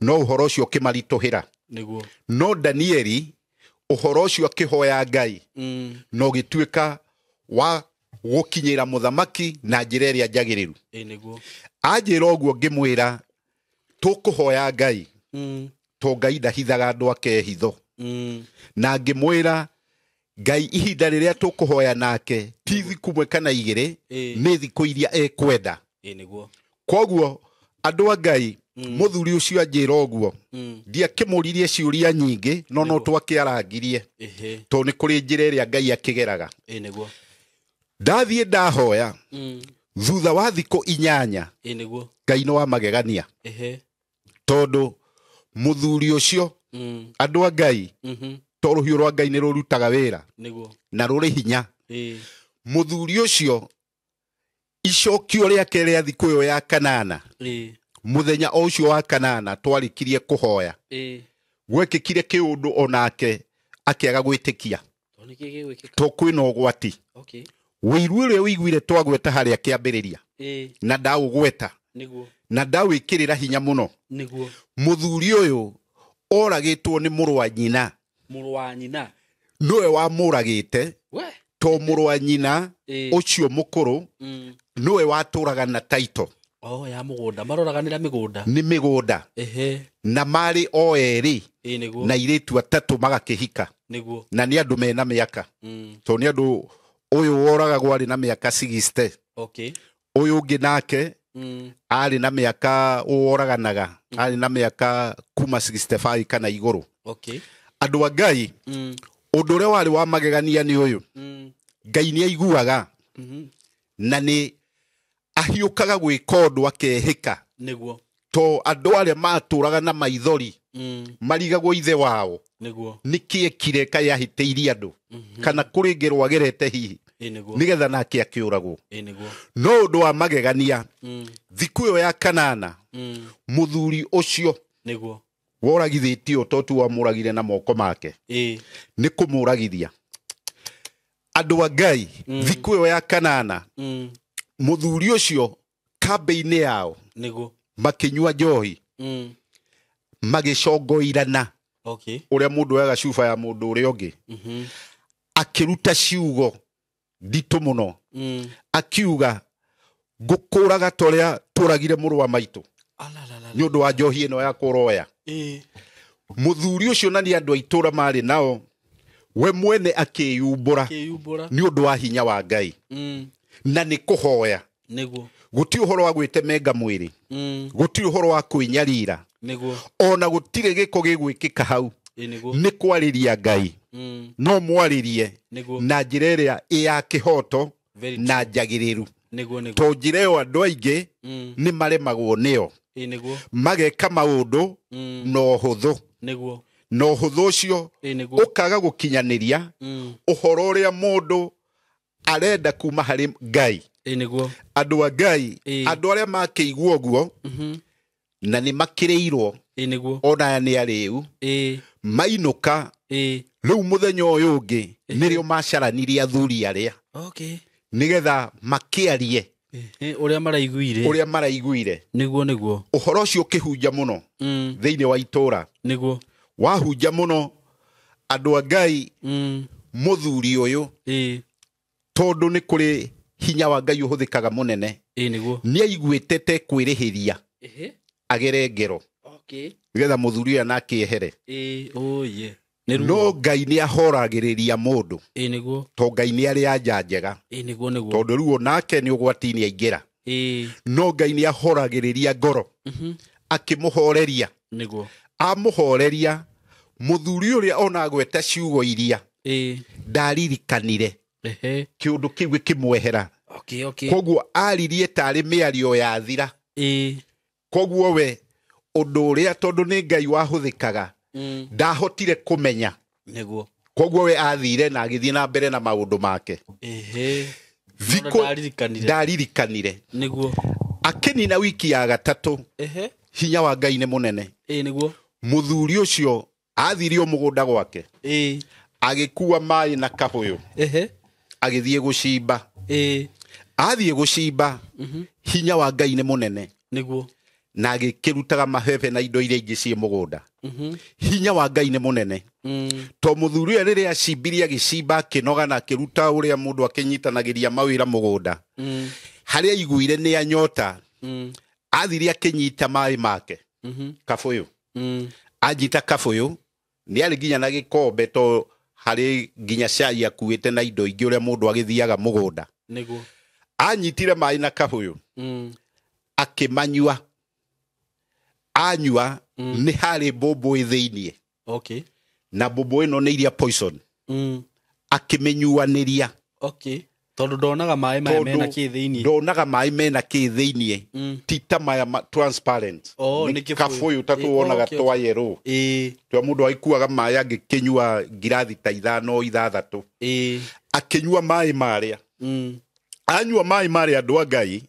no uhoro ucio kimarituhira no Danieli uhoro ucio akihoya Ngai no gituika wa gukinyira muthamaki na njira iria njagiriru anjira oguo ngimwira tukuhoya Ngai to Ngai ndahithaga andu ake hitho na ngimwira Ngai ihinda riria tukuhoya nake ti thiku mwe kana igiri ni thiku iria ekwenda koguo andu a Ngai muthuri ucio anjira oguo ndia kimuririe ciuria nyingi no twakiarangirie to ni kuri njira iria Ngai akigeraga ndathie ndahoya thutha wa thiku 8 Ngai no amagegania tondu muthuri ucio andu a Ngai to ruhiu rwa Ngai ni rurutaga wira na ruri hinya muthuri ucio icokio riake ria thiku yo ya 8 muthenya ucio wa 8 twarikirie kuhoya gwekikire kiundu onake akiaga gwitikia to kwina ugwati Wiiru ule wiguire twagweta haria kiambiriria na ndaugweta na ndawikirira hinya muno muthuri uyu oragitwo ni muru wa nyina noe wa muragite to muru wa nyina ucio mukuru noe waturaga na title ya mugunda maroraganira migunda ni migunda na mari o eri na iritu atatu magakihika na ni andu mena miaka to ni andu uyu woraga gwari na miaka 60 uyu ungi nake ari na miaka woraganaga ari na miaka kuma 65 kana iguru andu a Ngai undu uria wari wa magegania ni uyu Ngai ni aiguaga na ni ahiukaga gwika undu akehika to andu aria maturaga na maithori marigagwo ithe wao nikiekire kaya hiteirie andu kana kuringirwo agerete hihi nigetha nake akiuragwo no undu wa magegania thiku yo ya 8 muthuri ucio woragithitio to tu amuragire na moko make ni kumuragithia andu a Ngai thiku yo ya 8 muthuri ucio kambe-ini yao makinyua njohi magicongoirana uria mundu ega cuba ya mundu uria ungi akiruta ciugo nditu muno akiuga ngukuraga toria turagire muru wa maitu ni undu wa njohi ino ya kuroya muthuri ucio na ni andu aitura mari nao we mwene akiyumbura ni undu wa hinya wa Ngai na ni kuhoya guti uhoro wa gwitemenga mwiri guti uhoro wa kwinyarira ona gutire giko gigwikika hau ni kwariria Ngai no mwaririe na njira iria ya kihoto na njagiriru to njira yo andu aingi ni maremagwo nio mageka maundu no huthu no huthu ucio ukaga gukinyaniria uhoro uria mundu arenda kuma hari Ngai andu a Ngai andu aria makiigua uguo na ni makireirwo ona ni ariu mainuka riu muthenya uyu ungi nirio macaranirie athuri aria nigetha makiarie uria maraiguire niguo uhoro ucio ukihunja muno thiini wa itura wahunja muno andu a Ngai muthuri uyu tondu ni kuri hinya wa Ngai uhuthikaga munene ni aiguitete kwirihiria agere ngero nigetha muthuri uyu nake ehere no Ngai ni ahoragiriria mundu to Ngai ni ari anja njega tondu riu nake ni ugwatini aingira no Ngai ni ahoragiriria ngoro akimuhoreria amuhoreria muthuri uria ona agweta ciugo iria ndaririkanire kiundu kiu kimwehera koguo aririe tari miario ya thira koguo we undu uria tondu ni Ngai wahuthikaga ndahotire kumenya koguo we athire na agithie na mbere na maundu make thiko ndaririkanire akinina wiki ya gatatu hinya wa Ngai ni munene muthuri ucio athirio mugunda gwake agikuwa mai na kahuyu agithie gucimba athie gucimba hinya wa Ngai ni munene niguo na agikirutaga mahebe na indo iria ingi cie mugunda hinya wa Ngai ni munene to muthuri uyu riria acimbirie agicimba akinoga na akiruta uria mundu akinyitanagiria mawira mugunda haria iguire ni anyota athiri akinyita mai make kabuyu ajita kabuyu ni ari ginya na gikombe to hari ginya cai akuite na indo ingi uria mundu agithiaga mugunda niguo anyitire mai na kabuyu akimanyua anyua ni hari bobo ithinie okay na bobo ino ni iria poison akimenyuaniria okay tondu ndonaga mai mena ki thiini ndonaga mai mena ki thiini tita maya transparent ni kabuyu tatu wonaga twa yellow twa mundu aikuaga mai agikinyua ngirathi ta 5 6 akinyua mai maria anyua mai maria andu a Ngai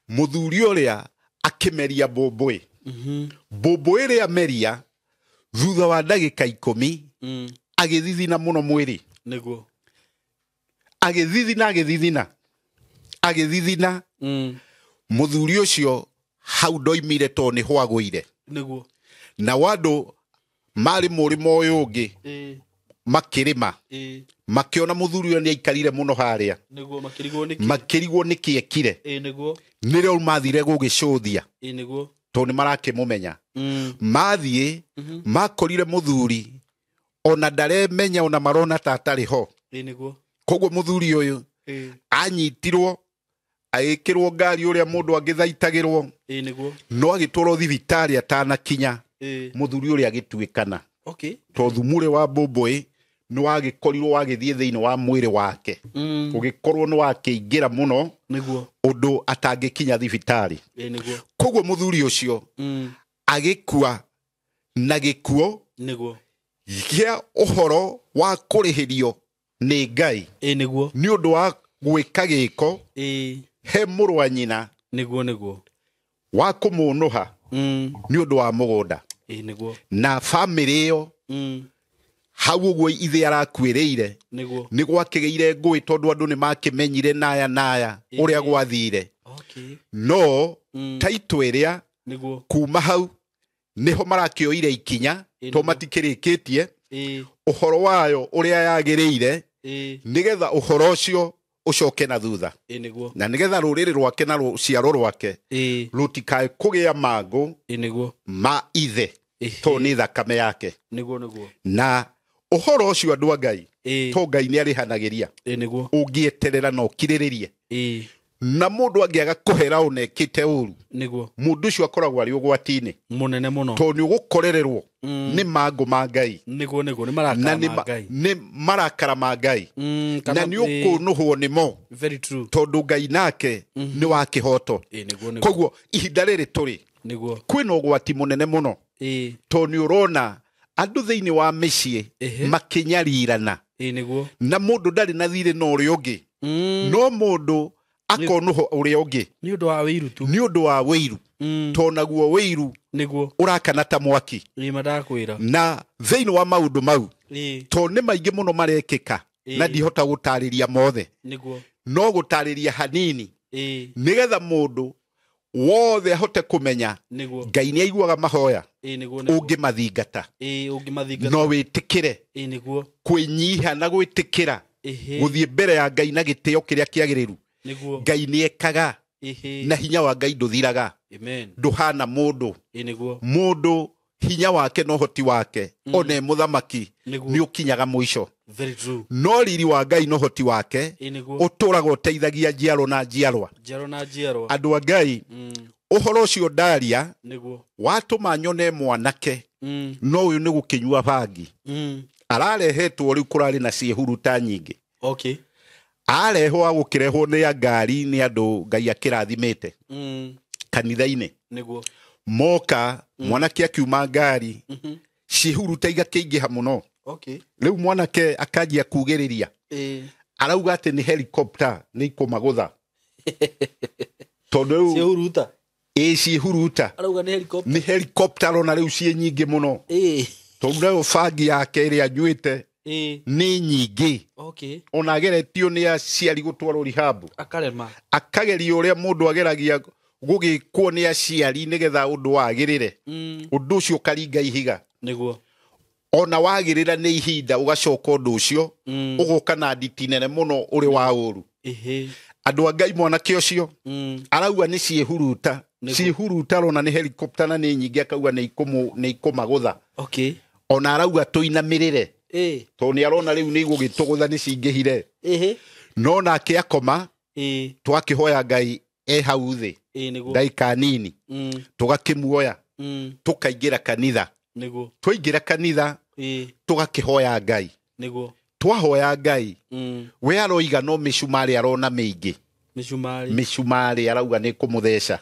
muthuri uria akimeria bomboi bomboi iria meria thutha wa ndagika 10 agithithina muno mwiri niguo agithithina muthuri ucio hau ndoimire to ni hwagwire niguo na wandu mari murimo uyu ungi makirima makiona muthuri uyu ni aikarire muno haria niguo makirigwo ni kiekire niguo nire mathire gugicuthia niguo to ni marakimumenya mathie makorire muthuri ona ndaremenya ona marona tatari ho niguo koguo muthuri uyu anyitirwo agikirwo ngari uria mundu agithaitagirwo niguo no agitwaro thibitari atanakinya muthuri uria agituikana okay to thumure wa bomboi no agikorirwo wagithie thiini wa mwiri wake ugikorwo no akiingira muno niguo undu atangikinya thibitari niguo koguo muthuri ucio agikua na gikuo niguo gia uhoro wa kurihirio ni Ngai niguo ni undu wa gwika giko he muru wa nyina niguo wa kumunuha ni undu wa mugunda niguo na family iyo hau uguo ithe arakwiriire niguo ni gwakigeire ngui tondu andu ni makimenyire naya uria gwathire okay no taito iria niguo kuma hau niho marakioire ikinya to matikirikitie uhoro wayo uria yagiriire nigetha uhoro ucio ucoke na thutha niguo na nigetha ruriri rwake na ruciaro rwake rutikae kugia mangu niguo ma ithe to ni thakame yake niguo na uhoro ucio andu a Ngai to Ngai ni arihanagiria niguo ungieterera no kiriririe na mundu angiaga kuhera unekite uru niguo mundu ucio akoragwo ari ugwatini munene muno to ni ugukorererwo ni mangu ma Ngai niguo ni marakara ma Ngai ni marakara ma Ngai na ni ukunuhwo nimo very true tondu Ngai nake ni wa kihoto koguo ihinda riri turi niguo kwina ugwati munene muno to ni urona andu thiini wa micii makinyarirana niguo na mundu ndari na thire no uri ungi no mundu akonuho uria ungi ni undu wa wiru tu ni undu wa wiru to naguo wiru niguo urakana ta mwaki madakwira na thiini wa maundu mau to ni maingi muno marekika na ndihota gutariria mothe niguo no gutariria hanini nigetha mundu wothe ahote kumenya Ngai ni aiguaga mahoya ungimathingata no witikire kwinyiha na gwitikira guthie mbere ya Ngai na gitio kiria kiagiriru Ngai ni ekaga na hinya wa Ngai nduthiraga nduhana mundu hinya wake no hoti wake one muthamaki ni ukinyaga muico no riri wa Ngai no hoti wake uturaga uteithagia njiaro na njiarwa andu a Ngai uhoro ucio ndaria watuma nyone mwanake no uyu ni gukinyua bangi ararehetwo riu kurari na ciehuruta nyingi okay arehwo agukirehwo ni ngari ni andu Ngai akirathimite kanitha-ini niguo moka mwanake akiuma ngari cihuruta igakiingiha muno okay riu mwanake akajia kugiriria arauga ati ni helicopter ni ikumagutha tondu cihuruta cihuruta arauga ni helicopter ona riu cie nyingi muno tondu bangi yake iri anyuite nĩ nyingĩ ona ageretio nĩ aciari gũtwarwo rihabu akageria ũrĩa mũndũ ageragia gũgĩkwo nĩ aciari nĩgetha ũndũ wagĩrĩre ũndũ ũcio ũkaringa ihiga ona wagĩrĩra nĩ ihinda ũgacoka ũndũ ũcio ũgoka na nditi nene mũno ũrĩ wa ũru andũ a Ngai mwanake ũcio arauga nĩ ciĩhuruta rona nĩ helicopter na nĩ nyingĩ akauga nĩ ikũmagũtha ona arauga tũinamĩrĩre tondũ nĩ arona rĩu nĩ igũgĩtũgũtha nĩ cingĩhire no nake akoma twakĩhoya Ngai hau thĩ ndagĩka nini tũgakĩmuoya tũkaingĩra kanitha twaingĩra kanitha tũgakĩhoya Ngai twahoya Ngai we aroiga no mĩcumarĩ arona mĩingĩ mĩcumarĩ arauga nĩ kũmũtheca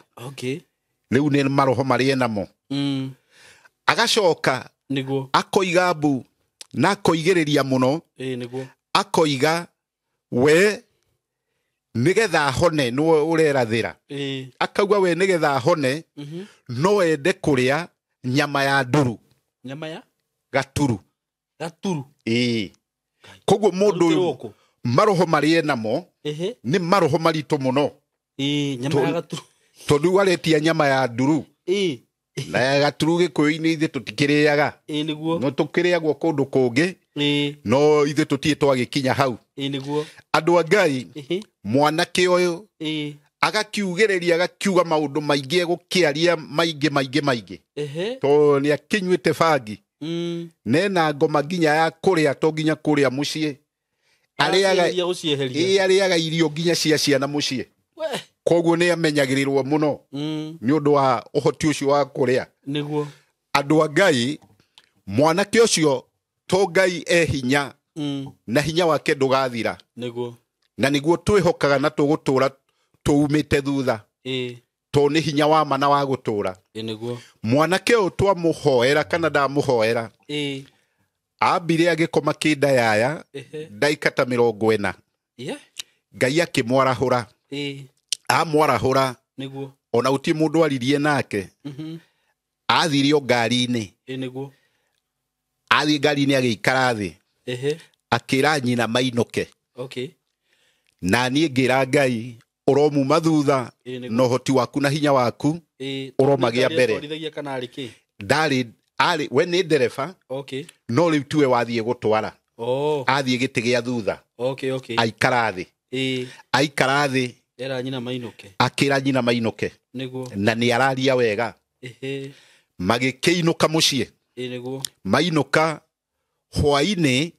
rĩu nĩ maroho marĩ namo agacoka akoiga mbu na akoigĩrĩria mũno akoiga we nĩgetha hone nĩwe ũrerathĩra akauga we nĩgetha hone no ende kũrĩa nyama ya nduru gaturu koguo mũndũ ũyũ maroho marĩ namo nĩ maroho maritũ mũno tondũ aretia nyama ya nduru na ya gaturu gĩkũyũ-inĩ ithe tũtikĩrĩaga no tũkĩrĩagwo kũndũ kũngĩ no ithe tũtirĩ twagĩkinya hau andũ a Ngai mwanake ũyũ agakiugĩrĩria agakiuga maũndũ maingĩ egũkĩaria maingĩ tondũ nĩ akĩnyuĩte bangi nena ngoma nginya ya kũrĩa to nginya kũrĩa mũciĩ arĩaga irio nginya cia ciana mũciĩ koguo nĩ amenyagĩrĩrwo mũno nĩ ũndũ wa ũhoti ũcio wa kũrĩa andũ a Ngai mwanake ũcio to Ngai hinya na hinya wake ndũgathira na nĩguo twĩhokaga na tũgũtũra tũumĩte thutha to nĩ hinya wa mana wa gũtũra mwanake ũyũ twamũhoera kana ndamũhoera ambire agĩkoma kĩnda yaya ndagĩka ta 40 Ngai akĩmwarahũra amwarahũra ona gũtirĩ mũndũ aririe nake athire o ngari-inĩ athiĩ ngari-inĩ agĩikara thĩ akĩra nyina mainũke na niĩ ngĩra Ngai ũromuma thutha na ũhoti waku na hinya waku ũromagĩa mbere ndarĩ we nĩ ndereba no rĩu tiwe wathiĩ gũtwara athiĩ gĩtĩ gĩa thutha aikara thĩ akĩra nyina mainũke na nĩ araria wega magĩkĩinũka mũciĩ mainũka hwaĩ-inĩ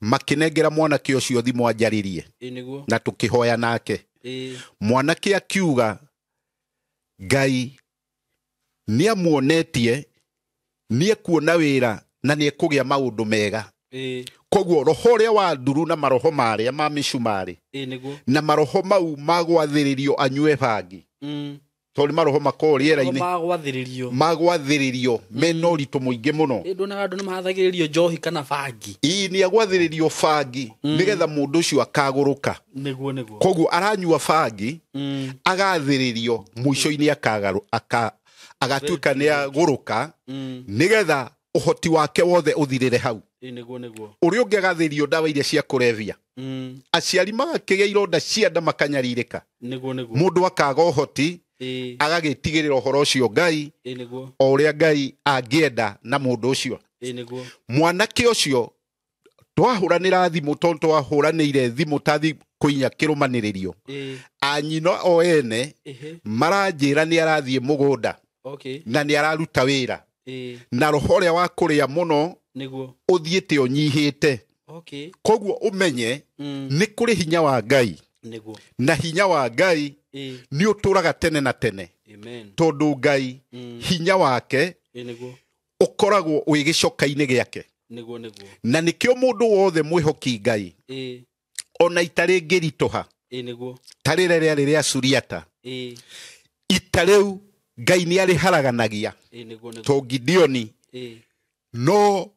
makĩnengera mwanake ũcio thimũ anjarĩrie na tũkĩhoya nake mwanake akiuga Ngai nĩ amuonetie nĩ ekuona wĩra na nĩ ekũgĩa maũndũ mega koguo roho ũrĩa wa nduru na maroho marĩa ma mĩcumarĩ na maroho mau magwathĩrĩrio anyue bangi tondũ maroho makorwo rĩera-inĩ magwathĩrĩrio mena ũritũ mũingĩ mũno andũ nĩ mathagĩrĩrio njohi kana bangi nĩ agwathĩrĩrio bangi nĩgetha mũndũ ũcio akagũrũka koguo aranyua bangi agathĩrĩrio mũico-inĩ agatuĩka nĩ agũrũka nĩgetha ũhoti wake wothe ũthirĩre hau ũrĩa ũngĩ agathĩrĩrio ndawa iria cia kũrevia aciari magakĩgĩa ironda cia nda makanyarirĩka mũndũ akaga ũhoti agagĩtigĩrĩra ũhoro ũcio Ngai o ũrĩa Ngai angĩenda na mũndũ ũcio mwanake ũcio twahũranĩra thimũ tondũ twahũranĩire thimũ ta kũinya kĩrũmanĩrĩrio anyina o ene maranjĩra nĩ arathiĩ mũgũnda na nĩ araruta wĩra na roho ũrĩa wa kũrĩa mũno ũthiĩte ũnyihĩte koguo ũmenye nĩ kũrĩ hinya wa Ngai na hinya wa Ngai nĩ ũtũraga tene na tene tondũ Ngai hinya wake ũkoragwo wĩ gĩcoka-inĩ gĩake na nĩkĩo mũndũ wothe mwĩhoki Ngai ona itarĩ ngĩritũha tarĩ rĩrĩa rĩrĩa Suriata ita rĩu Ngai nĩ arĩharaganagia to Gideoni no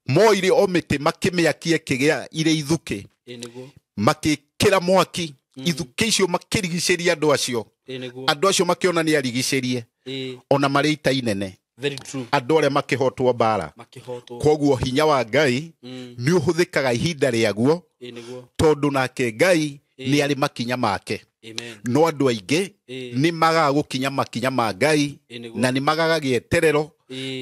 moire o mĩtĩ makĩmĩakie kĩgĩa irĩ ithukĩ makĩkĩra mwaki ithukĩ icio makĩrigicĩria andũ acio makĩona nĩ arigicĩrie ona marĩ ita inene Very true. Andũ arĩa makĩhotwo mbara. Koguo hinya wa Ngai nĩ ũhũthĩkaga ihinda rĩaguo tondũ nake Ngai nĩ arĩ makinya make. No andũ aingĩ nĩ magaga gũkinya makinya ma Ngai na nĩ magaga gĩeterero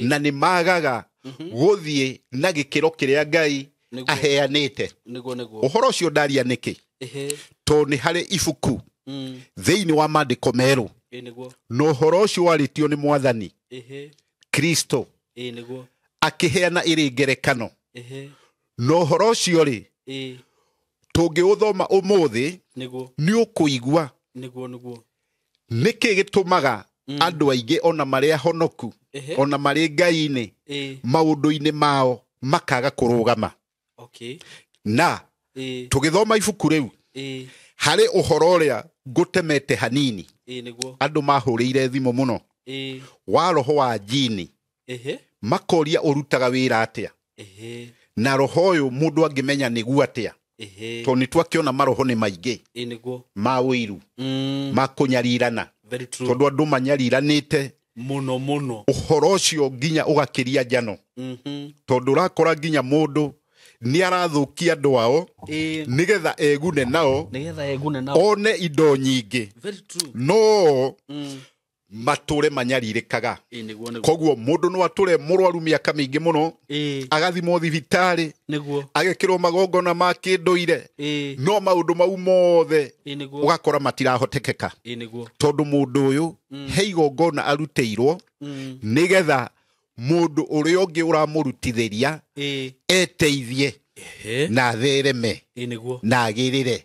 na nĩ magaga gũthiĩ na gĩkĩro kĩrĩa Ngai aheanĩte. Ũhoro ũcio ndaria nĩkĩ? Tondũ nĩ harĩ ibuku thĩinĩ wa maandĩko merũ na ũhoro ũcio warĩtio nĩ Mwathani Kristo akĩheana ĩrĩ ngerekano. Na ũhoro ũcio rĩ tũngĩũthoma ũmũthĩ nĩ ũkũigua nĩkĩ gĩtũmaga andũ aingĩ ona marĩa honoku ona marĩ Ngai-inĩ maũndũ-inĩ mao makaga kũrũgama. Na tũgĩthoma ibuku rĩu harĩ ũhoro ũrĩa ngũtemete hanini andũ mahũrĩire thimũ mũno wa roho wa njini makoria ũrutaga wĩra atĩa na roho ũyũ mũndũ angĩmenya nĩguo atĩa. Tondũ nĩtwakĩona maroho nĩ maingĩ ma Wiiru ma kũnyarirana tondũ andũ manyariranĩte mũno ũhoro ũcio nginya ũgakĩria njano tondũ ũrakora nginya mũndũ nĩ arathũkia andũ ao nĩgetha egune nao one indo nyingĩ no matũre manyarirĩkaga. Koguo mũndũ no atũre mũrwaru mĩaka mĩingĩ mũno agathimwo thibitarĩ agekĩrwo magongona ma kĩndũire no maũndũ mau mothe ũgakora matirahotekeka tondũ mũndũ ũyũ he igongona arutĩirwo nĩgetha mũndũ ũrĩa ũngĩ ũramũrutithĩria eteithie na thereme na agĩrĩre.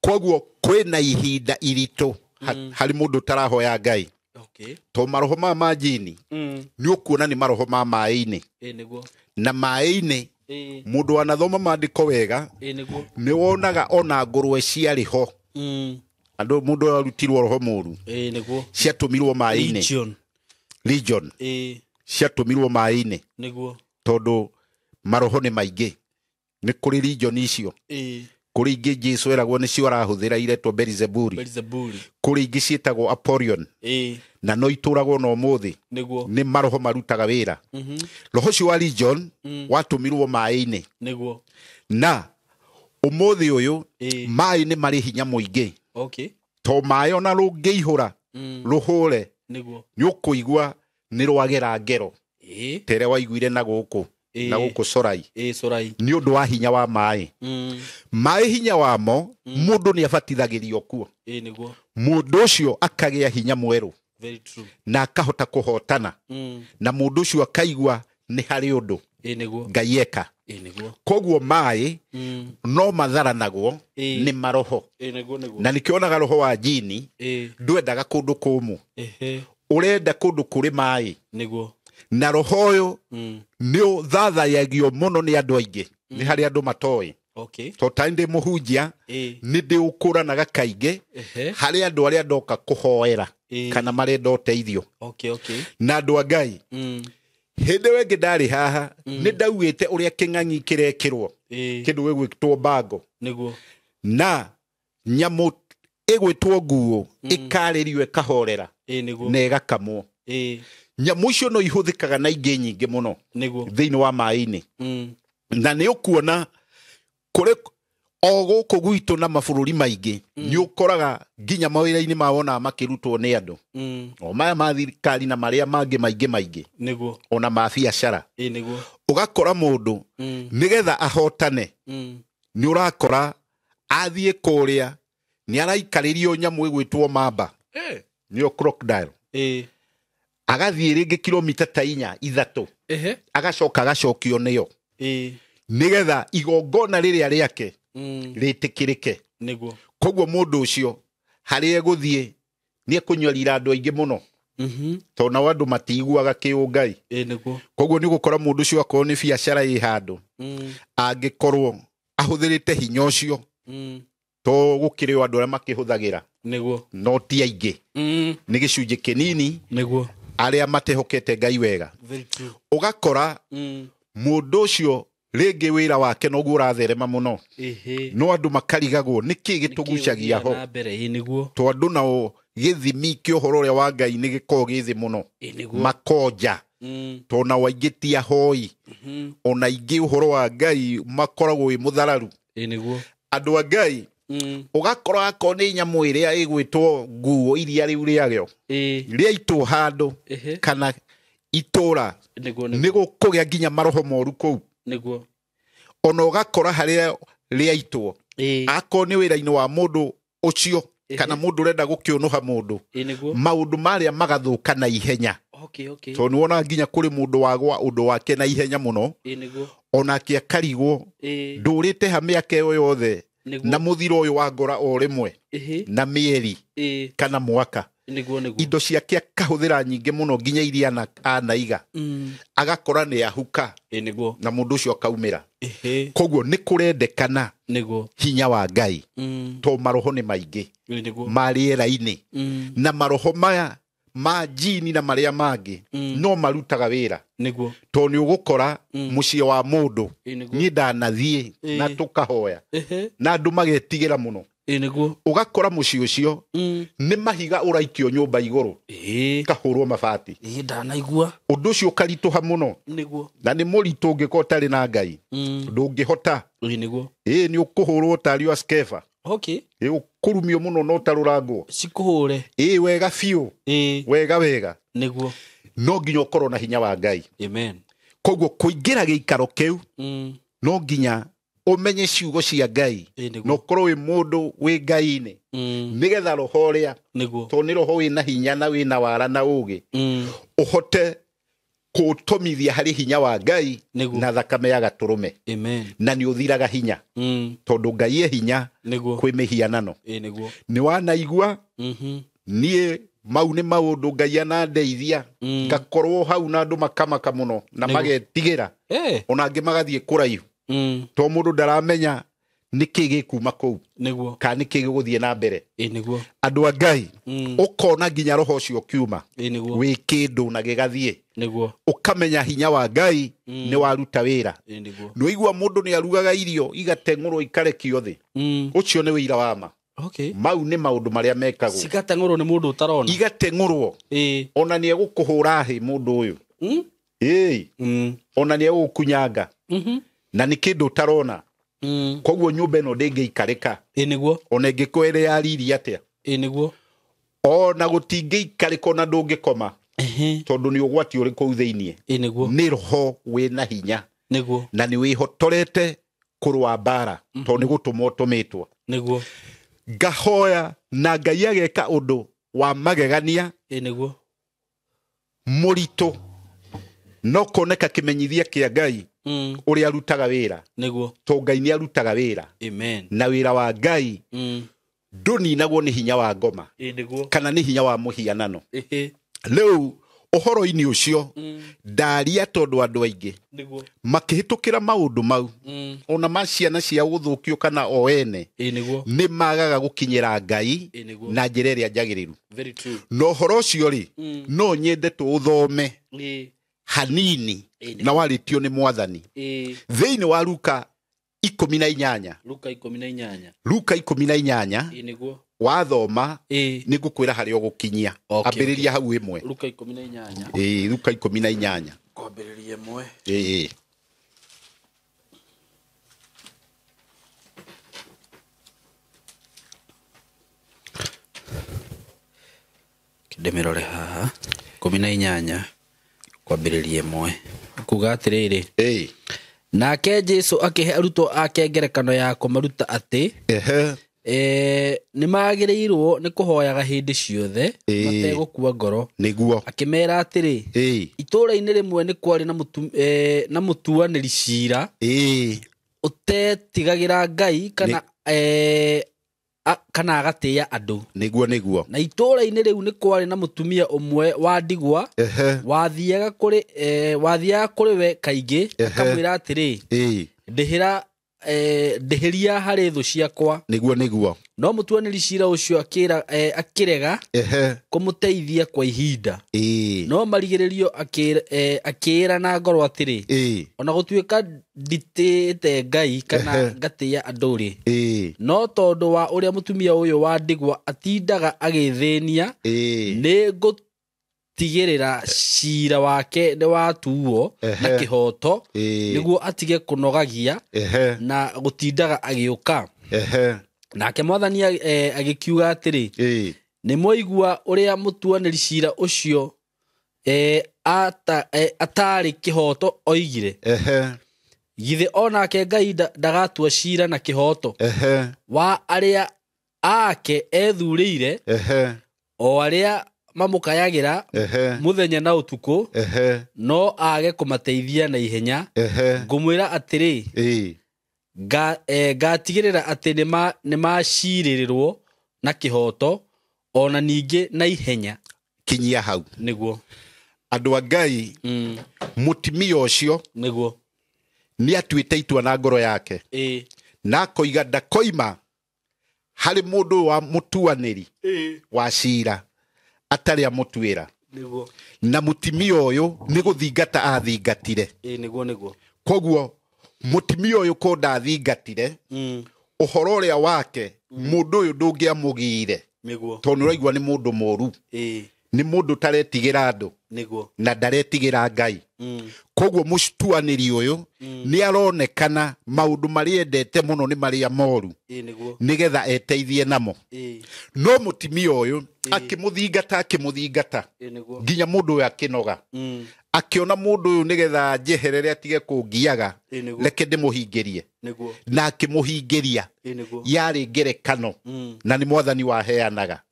Koguo kwĩna ihinda iritũ harĩ mũndũ ũtarahoya Ngai to maroho ma njini nĩ ũkuona nĩ maroho ma maĩ-inĩ na maĩ-inĩ mũndũ wanathoma maandĩko wega nĩ wonaga ona ngũrwe ciarĩ ho andũ mũndũ arutirwo roho mũru ciatũmirwo maĩ-inĩ legion ciatũmirwo maĩ-inĩ tondũ maroho nĩ maingĩ nĩ kũrĩ legion icio kũrĩ ingĩ Jesũ eragwo nĩcio arahũthĩra iretwo Beelzebuli kũrĩ ingĩ ciĩtagwo Apollyon na no itũragwo no mũthĩ nĩ maroho marutaga wĩra. Roho ũcio wa legion watũmirwo maĩ-inĩ na ũmũthĩ ũyũ maĩ nĩ marĩ hinya mũingĩ to maĩ ona rũngĩihũra rũhũre nĩ ũkũigua nĩ rwagera ngero tere waiguire na gũkũ Sorai nĩ ũndũ wa hinya wa maĩ. Maĩ hinya wamo mũndũ nĩ abatithagĩrio kuo mũndũ ũcio akagĩa hinya mwerũ na akahota kũhotana na mũndũ ũcio akaigua nĩ harĩ ũndũ Ngai eka. Koguo maĩ no matharanagwo nĩ maroho na nĩkĩonaga roho wa njini ndwendaga kũndũ kũmũ ũrenda kũndũ kũrĩ maĩ na roho ũyũ nĩ ũthathayagio mũno nĩ andũ aingĩ nĩ harĩ andũ matoĩ to ta ndĩ mũhunjia nĩ ndĩũkũranaga kaingĩ harĩ andũ arĩa ndoka kũhoera kana marenda ũteithio na andũ a Ngai hĩndĩ wengĩ ndarĩ haha nĩ ndaugĩte ũrĩa kĩng'ang'i kĩrekĩrwo kĩndũ gĩgwĩtwo mbango na nyamũ ĩgwĩtwo nguũ ĩkarĩrio ĩkahorera na ĩgakamwo. Nyamũ icio no ihũthĩkaga na ingĩ nyingĩ mũno thĩinĩ wa maĩ-inĩ na nĩ ũkuona kũrĩ o gũkũ gwitũ na mabũrũri maingĩ nĩ ũkoraga nginya mawĩra-inĩ mawona makĩrutwo nĩ andũ o maya ma thirikari na marĩa mangĩ maingĩ ona ma biacara ũgakora mũndũ nĩgetha ahotane nĩ ũrakora athiĩ kũrĩa nĩ araikarĩrio nyamũ ĩgwĩtwo mamba nĩyo crocodile agathiĩ rĩngĩ kilomita ta 4-3 agacoka agacokio nĩyo nĩgetha igongona rĩrĩa rĩake rĩtĩkĩrĩke. Koguo mũndũ ũcio harĩ egũthiĩ nĩ ekũnyarira andũ aingĩ mũno tondũ nao andũ matiiguaga kĩũngai. Koguo nĩ gũkora mũndũ ũcio akorwo nĩ biacara ĩ handũ angĩkorwo ahũthĩrĩte hinya ũcio to gũkĩrĩ andũ arĩa makĩhũthagĩra no ti aingĩ nĩ gĩcunjĩ kĩnini arĩa matehokete Ngai wega. Ũgakora mũndũ ũcio rĩngĩ wĩra wake noguo ũratherema mũno no andũ makarigagwo nĩkĩ gĩtũgucagia ho to andũ nao githimi kia uhoro ria wa Ngai ni giko githi muno makonja tona waigitia hoi ona ingi uhoro wa Ngai makoragwo wi muthararu niguo andu a Ngai ugakora akoni nyamu iria igwitwo nguo iria riu riagyo ria itu handu kana itura nigo kugia nginya maroho moru ku niguo ona ugakora haria ria itu akoni wira-ini wa mundu ucio kana mundu renda gukionoha mundu maundu maria magathuka na ihenya to niwona nginya kuri mundu wagwa undu wake na ihenya muno ona kia karigwo ndurite ha miaka yo yothe na muthiro uyu wa ngora o rimwe na mieri kana mwaka indo ciake akahuthira nyingi muno nginya iria anaiga agakora ni ahuka na mundu ucio akaumira koguo ni kurendekana hinya wa Ngai to maroho ni maingi mariera-ini na maroho maya ma jini na maria mangi no marutaga wira to ni ugukora mucie wa mundu ni ndanathie na tukahoya na andu magetigira muno ugakora mucie ucio ni mahiga uraikio nyumba iguru kahurwo mabati ndanaigua undu ucio karituha muno na ni muritu ngikotari na Ngai ndungihota ni ukuhurwo tario askefa ukurumio muno no tarurangwo cikuhure wega fiu wega niguo no nginya ukorwo na hinya wa Ngai amen koguo kuingira giikaro kiu no nginya umenye ciugo cia Ngai no korwo wi mundu wi Ngai-ini nigetha roho ria to ni roho wina hinya na wina wara na ugi uhote kutomithia hari hinya wa Ngai na thakame ya gaturume na ni uthiraga hinya tondu Ngai hinya kwi mihianano ni wanaigua nie mau ni maundu Ngai anandeithia ngakorwo hau na andu makamaka muno na magetigira ona angi magathie kuraihu to mundu ndaramenya niki gikuma ku ka niki giguthie na mbere andu a Ngai ukona nginya roho ucio kiuma wi kindu na gigathie ukamenya hinya wa Ngai ni waruta wira no igua mundu ni arugaga irio igateng'urwo ikarekio thi ucio ni wira wa ma mau ni maundu maria mekagwo cigateng'urwo ni mundu utarona igateng'urwo ona ni egukuhura hi mundu uyu ona ni egukunyanga na ni kindu utarona koguo nyumba ino ndingiikarika niguo ona ingikwere ya riri atia niguo ona gutingiikarika na ndungikoma tondu ni ugwati uri ku thiini ni roho wina hinya na ni wihotorete kurwa bara to ni gutuma utumitwo ngahoya na Ngai ageka undu wa magegania murito no koneka kimenyithia kia Ngai uri arutaga wira to Ngai ni arutaga wira na wira wa Ngai nduninagwo ni hinya wa ngoma kana ni hinya wa muhianano leu uhoro-ini ucio ndaria tondu andu aingi makihitukira maundu mau ona maciana cia guthukio kana o ene ni magaga gukinyira Ngai na njira iria njagiriru no uhoro ucio ri no nyende tu uthome hanini na waritio ni mwathani thiini wa Luka 18 Luka 18 wathoma ni ngukwira hari ogukinyia ambiriria hau imwe Luka 18 Luka 18 kwambiriria imwe kidemerore haha 18 kwambiriria imwe kuga atiriri nake Jesu akihe arutwo ake ngerekano ya kumaruta ati ni magirirwo ni kuhoyaga hindi ciothe mategukua ngoro niguo akimera atiri itura-ini rimwe ni kwari na mutuaniri cira utetigagira Ngai kana agatia andu niguo na itura-ini riu ni kwari na mutumia umwe wa ndigwa wathiaga kuri we kaingi akamwira atiri ndihira ndeheria harĩ thũ ciakwa niguo no mũtuanĩri cira ũcio akĩrega kũmũteithia kwa ihinda no marigĩrĩrio akĩĩra na ngoro atĩrĩ ona gũtuĩka nditĩte Ngai kana ngatĩĩa andũ no tondũ wa ũrĩa mũtumia ũyũ wa ndigwa atindaga agĩthĩnia nĩ tigĩrĩra cira wake nĩ watuo na kĩhoto nĩguo atige kũnogagia na gũtindaga agĩũka nake mwathani agĩkiuga atĩrĩ nĩ mwaigua ũrĩa mũtuanĩri cira ũcio atarĩ kĩhoto oigire githĩ onake Ngai ndagatua cira na kĩhoto wa arĩa ake ethurĩire o arĩa mamũkayagĩra mũthenya na ũtukũ no age kũmateithia na ihenya ngũmwĩra atĩrĩ ngatigĩrĩra atĩ nĩ macirĩrĩrwo na kĩhoto ona ningĩ na ihenya kinyia hau nĩguo andũ a Ngai mũtumia ũcio nĩguo nĩ atuĩte itua na ngoro yake na koiga ndakoima harĩ mũndũ wa mũtuanĩri wa cira atarĩ amũtuĩra na mũtumia ũyũ nĩ gũthingata athingatire nĩguo koguo mũtumia ũyũ ko ndathingatire ũhoro ũrĩa wake mũndũ ũyũ ndũngĩamũgire tondũ ũraigua nĩ mũndũ mũũru nĩ mũndũ taretigĩra andũ na ndaretigĩra Ngai koguo mũtuanĩri ũyũ nĩ aronekana maũndũ marĩa endete mũno nĩ marĩa moru nĩgetha eteithie namo no mũtumia ũyũ akĩmũthingata nginya mũndũ ũyũ akĩnoga akĩona mũndũ ũyũ nĩgetha njeherere atige kũngiaga reke ndĩmũhingĩrie na akĩmũhingĩria yarĩ ngerekano na nĩ mwathani waheanaga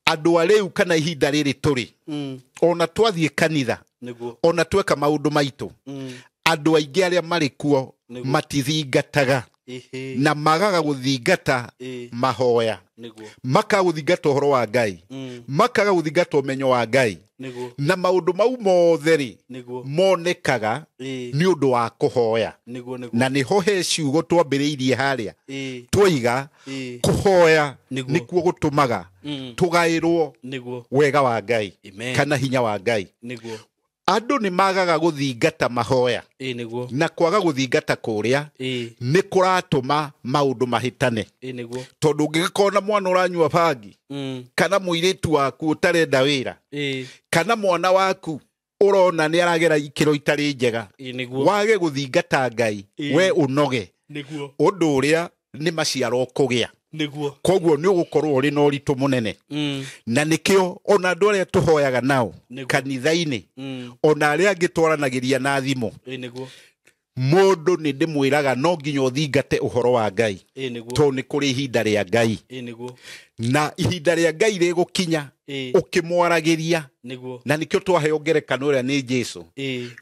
andũ a rĩu kana ihinda rĩrĩ tũrĩ ona twathiĩ kanitha ona tweka maũndũ maitũ andũ aingĩ arĩa marĩ kuo matithingataga na magaga gũthingata mahoya makaga gũthingata ũhoro wa Ngai makaga gũthingata ũmenyo wa Ngai na maũndũ mau mothe monekaga nĩ ũndũ wa kũhoya na nĩho he ciugo twambĩrĩirie harĩa twoiga kũhoya nĩkuo gũtũmaga tũgaĩrwo wega wa Ngai kana hinya wa Ngai andũ nĩ magaga gũthingata mahoya na kwaga gũthingata kũrĩa nĩ kũratũma maũndũ mahĩtane tondũ ũngĩgĩkorwo mwana ũranyua bangi kana mũirĩtu waku ũtarenda wĩra kana mwana waku ũrona nĩ aragera ikĩro itarĩ njega wage gũthingata Ngai we ũnoge ũndũ ũrĩa nĩ maciaro kũgĩa koguo nĩ ũgũkorwo ũrĩ na ũritũ mũnene na nĩkĩo ona andũ arĩa tũhoyaga nao kanitha-inĩ ona arĩa angĩ twaranagĩria na thimũ mũndũ nĩ ndĩmwĩraga no nginya ũthingate ũhoro wa Ngai tondũ nĩ kũrĩ ihinda rĩa Ngai na ihinda rĩa Ngai rĩgũkinya ũkĩmwaragĩria na nĩkĩo twaheo ngerekano ĩrĩa nĩ Jesũ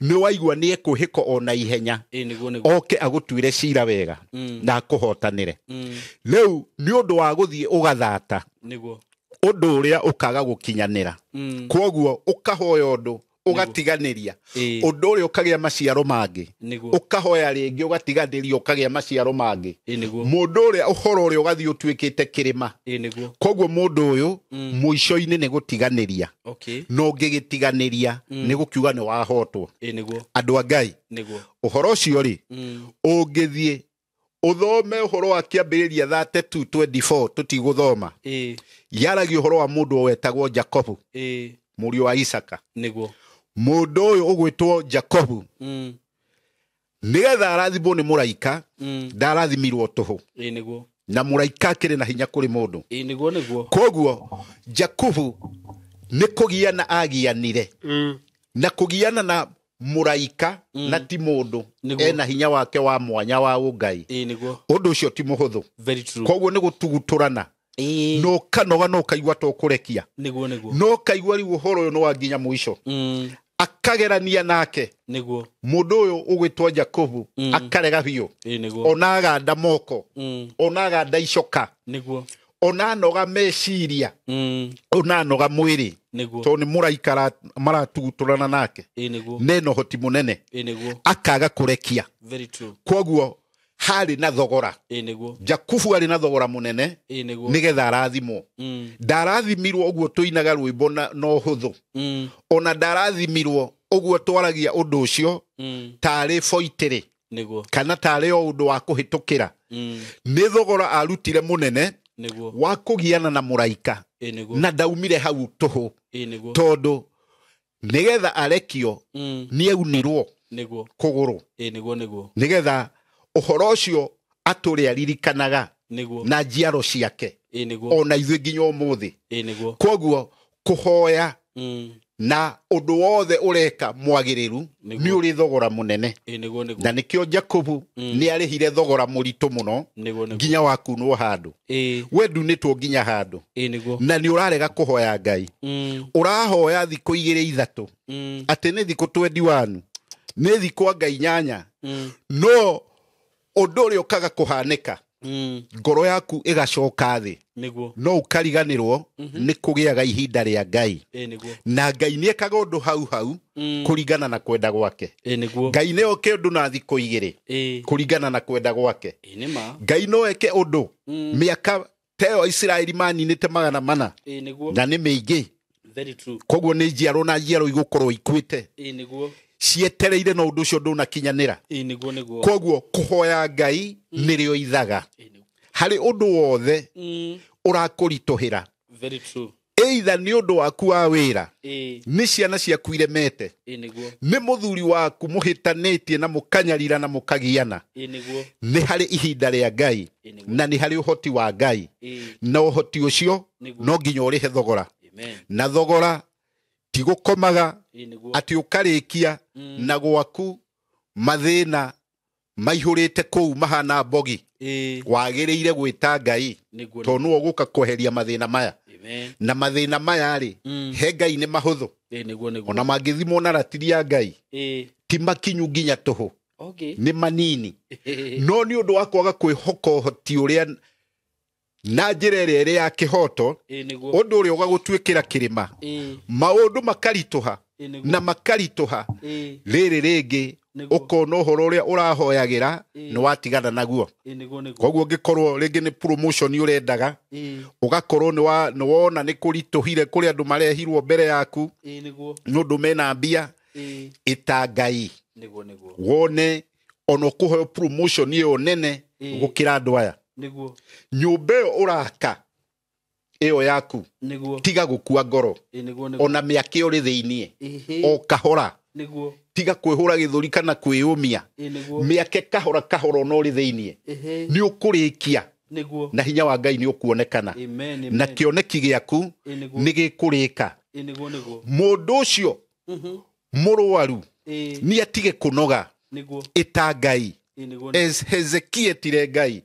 nĩ waigua nĩ ekũhĩka ona ihenya oke agũtuĩre cira wega na akũhotanĩre rĩu nĩ ũndũ wa gũthiĩ ũgathata ũndũ ũrĩa ũkaga gũkinyanĩra koguo ũkahoya ũndũ ũgatiganĩria ũndũ ũrĩa ũkagĩa maciaro mangĩ ũkahoya rĩngĩ ũgatiganĩria ũkagĩa maciaro mangĩ mũndũ ũrĩa ũhoro ũrĩa ũgathiĩ ũtuĩkĩte kĩrĩma koguo mũndũ ũyũ mũico-inĩ nĩ gũtiganĩria no ũngĩgĩtiganĩria nĩ gũkiuga nĩ wahotwo andũ a Ngai ũhoro ũcio rĩ ũngĩthiĩ ũthome ũhoro wa kĩambĩrĩria 32:24 tũtigũthoma yaragia ũhoro wa mũndũ wetagwo Jacobu mũriũ wa Isaka mũndũ ũyũ ũgwĩtwo Jacobu nĩgetha arathimwo nĩ mũraika ndarathimirwo tũhũ na mũraika akĩrĩ na hinya kũrĩ mũndũ koguo Jacobu nĩ kũgiana agianire na kũgiana na mũraika na ti mũndũ ena hinya wake wa mwanya wa ũngai ũndũ ũcio ti mũhũthũ koguo nĩ gũtugutũrana no kanoga no kaigua to kũrekia no kaigua rĩu ũhoro ũyũ nĩ wa nginya mũico akagerania nake mũndũ ũyũ ũgwĩtwo Jacobu akarega biũ ona aganda moko ona aganda icoka ona anoga meciria ona anoga mwĩrĩ tondũ nĩ mũraika maratugutũrana nake neno hoti mũnene akaga kũrekia koguo hari na thogora Jakubu ari na thogora munene nigetha arathimwo ndarathimirwo uguo tuinaga rwimbo no huthu ona ndarathimirwo uguo twaragia undu ucio tari foitire kana tari o undu wa kuhitukira ni thogora arutire munene wa kugiana na muraika na ndaumire hau tuhu tondu nigetha arekio ni aunirwo kuguru nigetha uhoro ucio aturi aririkanaga na njiaro ciake ona ithuĩ nginya umuthi koguo kuhoya na undu wothe ureka mwagiriru ni uri thogora munene na nikio Jakubu ni arihire thogora muritu muno nginya wakunwo handu we ndunitwo nginya handu na ni urarega kuhoya Ngai urahoya thikũ 2-3 ati ni thikũ 21 ni thikũ Ngai 8 no undu uri ukaga kuhanika ngoro yaku igacoka thi no ukariganirwo ni kugiaga ihinda ria Ngai na Ngai ni ekaga undu hau kuringana na kwenda gwake Ngai ni oke undu na thikũ 2 kuringana na kwenda gwake Ngai no eke undu miaka teo Israeli maninite 400 na ni miingi koguo ni njiaro na njiaro igukorwo ikuite cietereire no undu ucio ndunakinyanira koguo kuhoya Ngai nirio ithaga hari undu wothe urakuritohira either ni undu waku wa wira ni ciana ciaku iremete ni muthuri waku muhitanitie na mukanyarira na mukagiana ni hari ihinda ria Ngai na ni hari uhoti wa Ngai na uhoti ucio no nginya urihe thogora na thogora tigukomaga ati ukarikia na gwaku mathina maihurite kuu mahana mbogi wagiriire gwita Ngai to nuo guka kweheria mathina maya na mathina maya ri he Ngai ni mahuthu ona mangithimo na ratiria Ngai ti makinyu nginya tuhu ni manini no ni undu wa kwaga kwihoka hoti uria na njira ĩrĩa ya kihoto undu uri ugagutwikira kirima maundu makarituha na makarituha riri ringi ukona uhoro uria urahoyagira ni watigana naguo koguo ngikorwo ringi ni promotion urendaga ugakorwo ni wona ni kurituhire kuri andu marehirwo mbere yaku ni undu mena mbia ita Ngai wone ono kuhoyo promotion iyo nene gukira andu aya nyumba uraka iyo yaku tiga gukua ngoro ona miake uri thiinie o kahora tiga kwihura githuri kana kwiyumia miake kahora no uri thiinie ni ukurikia na hinya wa Ngai ni ukuonekana na kioneki giaku ni gikurika mundu ucio murwaru ni atige kunoga ita Ngai Hezekia tire Ngai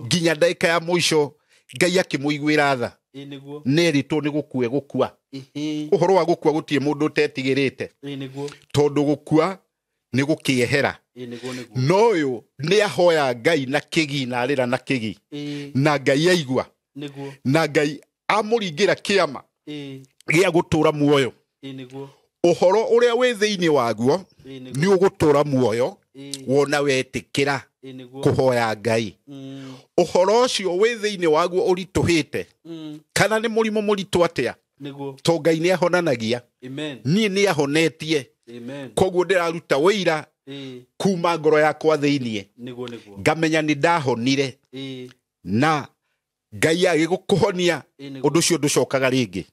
nginya ndaika ya muico Ngai akimuiguira tha nerito ni gukua uhoro wa gukua gutie mundu tetigirite tondu gukua ni gukiehera no uyu ni ahoya Ngai na kigi na arira na kigi na Ngai aigua na Ngai amuringira kiama gia gutura muoyo uhoro uria wi thiini waguo ni ugutura muoyo wona wetikira kuhoya Ngai uhoro ucio wi thiini waguo urituhite kana ni murimo muritu atia to Ngai ni ahonanagia nie ni ahonetie koguo ndiraruta wira kuma ngoro yakwa thiini ngamenya ni ndahonire na Ngai agigukuhonia undu ucio nducokaga ringi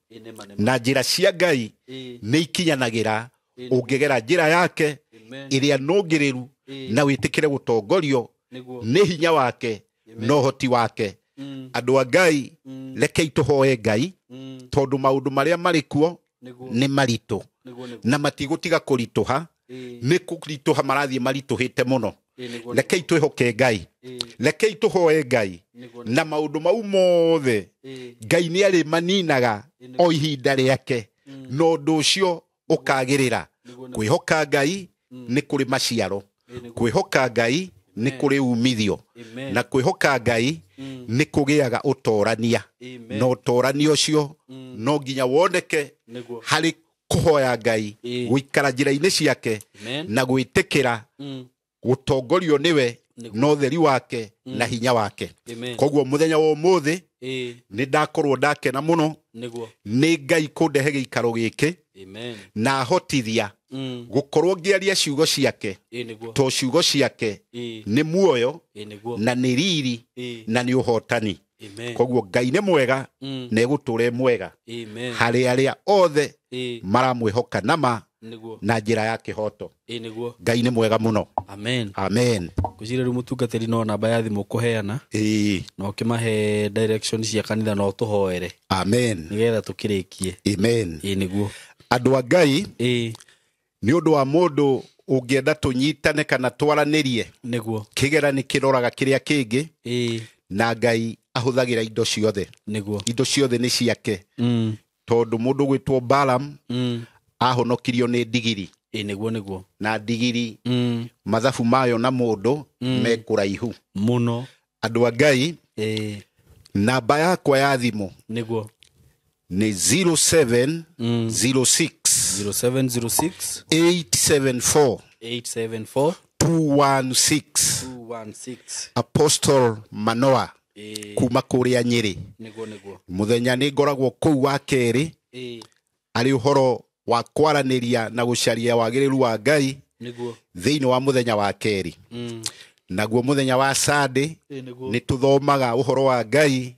na njira cia Ngai ni ikinyanagira ungegera njira yake iria nungiriru na witikire gutongorio ni hinya wake no hoti wake andu a Ngai rekei tuhoe Ngai tondu maundu maria marikuo ni maritu na matigutiga kurituha ni kurituha marathie marituhite muno rekei twihoke Ngai rekei tuhoe Ngai na maundu mau mothe Ngai ni ari maninaga o ihinda riake no ndu ucio ukagirira kwihoka Ngai ni kuri maciaro kwihoka Ngai ni kuri umithio na kwihoka Ngai ni kugiaga utorania no utorania ucio no nginya woneke hari kuhoya Ngai guikara njira-ini ciake na gwitikira gutongorio niwe no theri wake na hinya wake koguo muthenya wa umuthi ni ndakorwo ndakena muno ni Ngai kundehe giikaro giki na hotithia gukorwo ngiaria ciugo ciake to ciugo ciake ni muoyo na ni riri na ni uhotani koguo Ngai ni mwega na eguture mwega hari aria othe maramwihoka nama na njira ya kihoto Ngai ni mwega muno amen kucira ru mutungatiri no namba ya thimu kuheana no kimahe directions cia kanitha no tuhoere amen nigetha tukirikie amen niguo andu a Ngai ni undu wa mundu ungienda tunyitane kana twaranirie niguo kigerani kiroraga kiria kingi na Ngai ahuthagira indo ciothe niguo indo ciothe ni ciake tondu mundu gwitwo Balaam ahonokirio ni ndigiri niguo na ndigiri mathabu mayo na mundu mekuraihu muno andu a Ngai namba yakwa ya thimu niguo ni 0706 874 216 Apostle Manoa kuma Kuria Nyeri niguo muthenya ni ngoragwo kuu wa keri ari uhoro wa kwaraniria na gucaria wagiriru wa Ngai niguo thiini wa muthenya wa keri naguo muthenya wa Sunday ni tuthomaga uhoro wa Ngai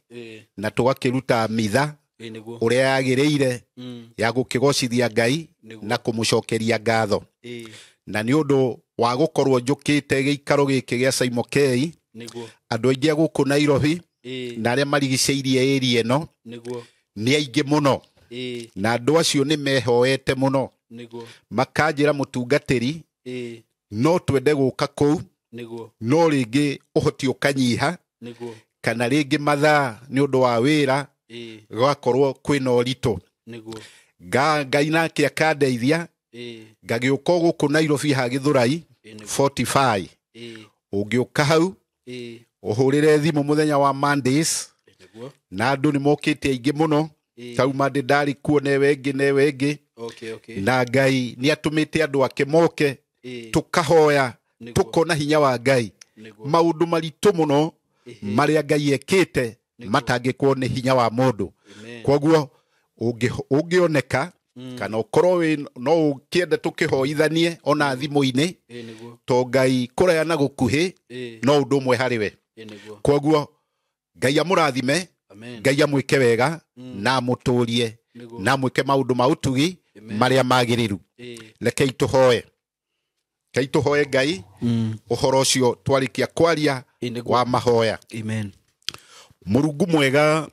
na tugakiruta mitha uria yagireire ya gukigocithia Ngai na kumucokeria ngatho na ni undu wa gukorwo njukite giikaro giki gia SYMO andu aingi guku Nairobi na aria marigiceirie area eno ni aingi muno na andu acio ni mehoete muno makanjira mutungatiri no twende guka kuu no ringi uhoti ukanyiha kana ringi mathaa ni undu wa wira gakorwo kwina urito Ngai nake akandeithia ngagiuka guku Nairobi ha Githurai 45 ungiuka hau uhurire thimu muthenya wa Mondays na andu ni mokite aingi muno tau mande ndari kuo newe ingi na Ngai ni atumite andu ake moke tukahoya tukona hinya wa Ngai maundu maritu muno maria Ngai ekite matangikwo ni hinya wa mundu koguo ungioneka kana ukorwo no ukienda tukihoithanie ona thimu-ini to Ngai kurea na gukuhi no undu mwe hariwe koguo Ngai amurathime Ngai amwike wega na muturie na mwike maundu ma utugi maria magiriru rekei tuhoe Ngai uhoro ucio twarikia kwaria wa mahoya amen Murungu mwega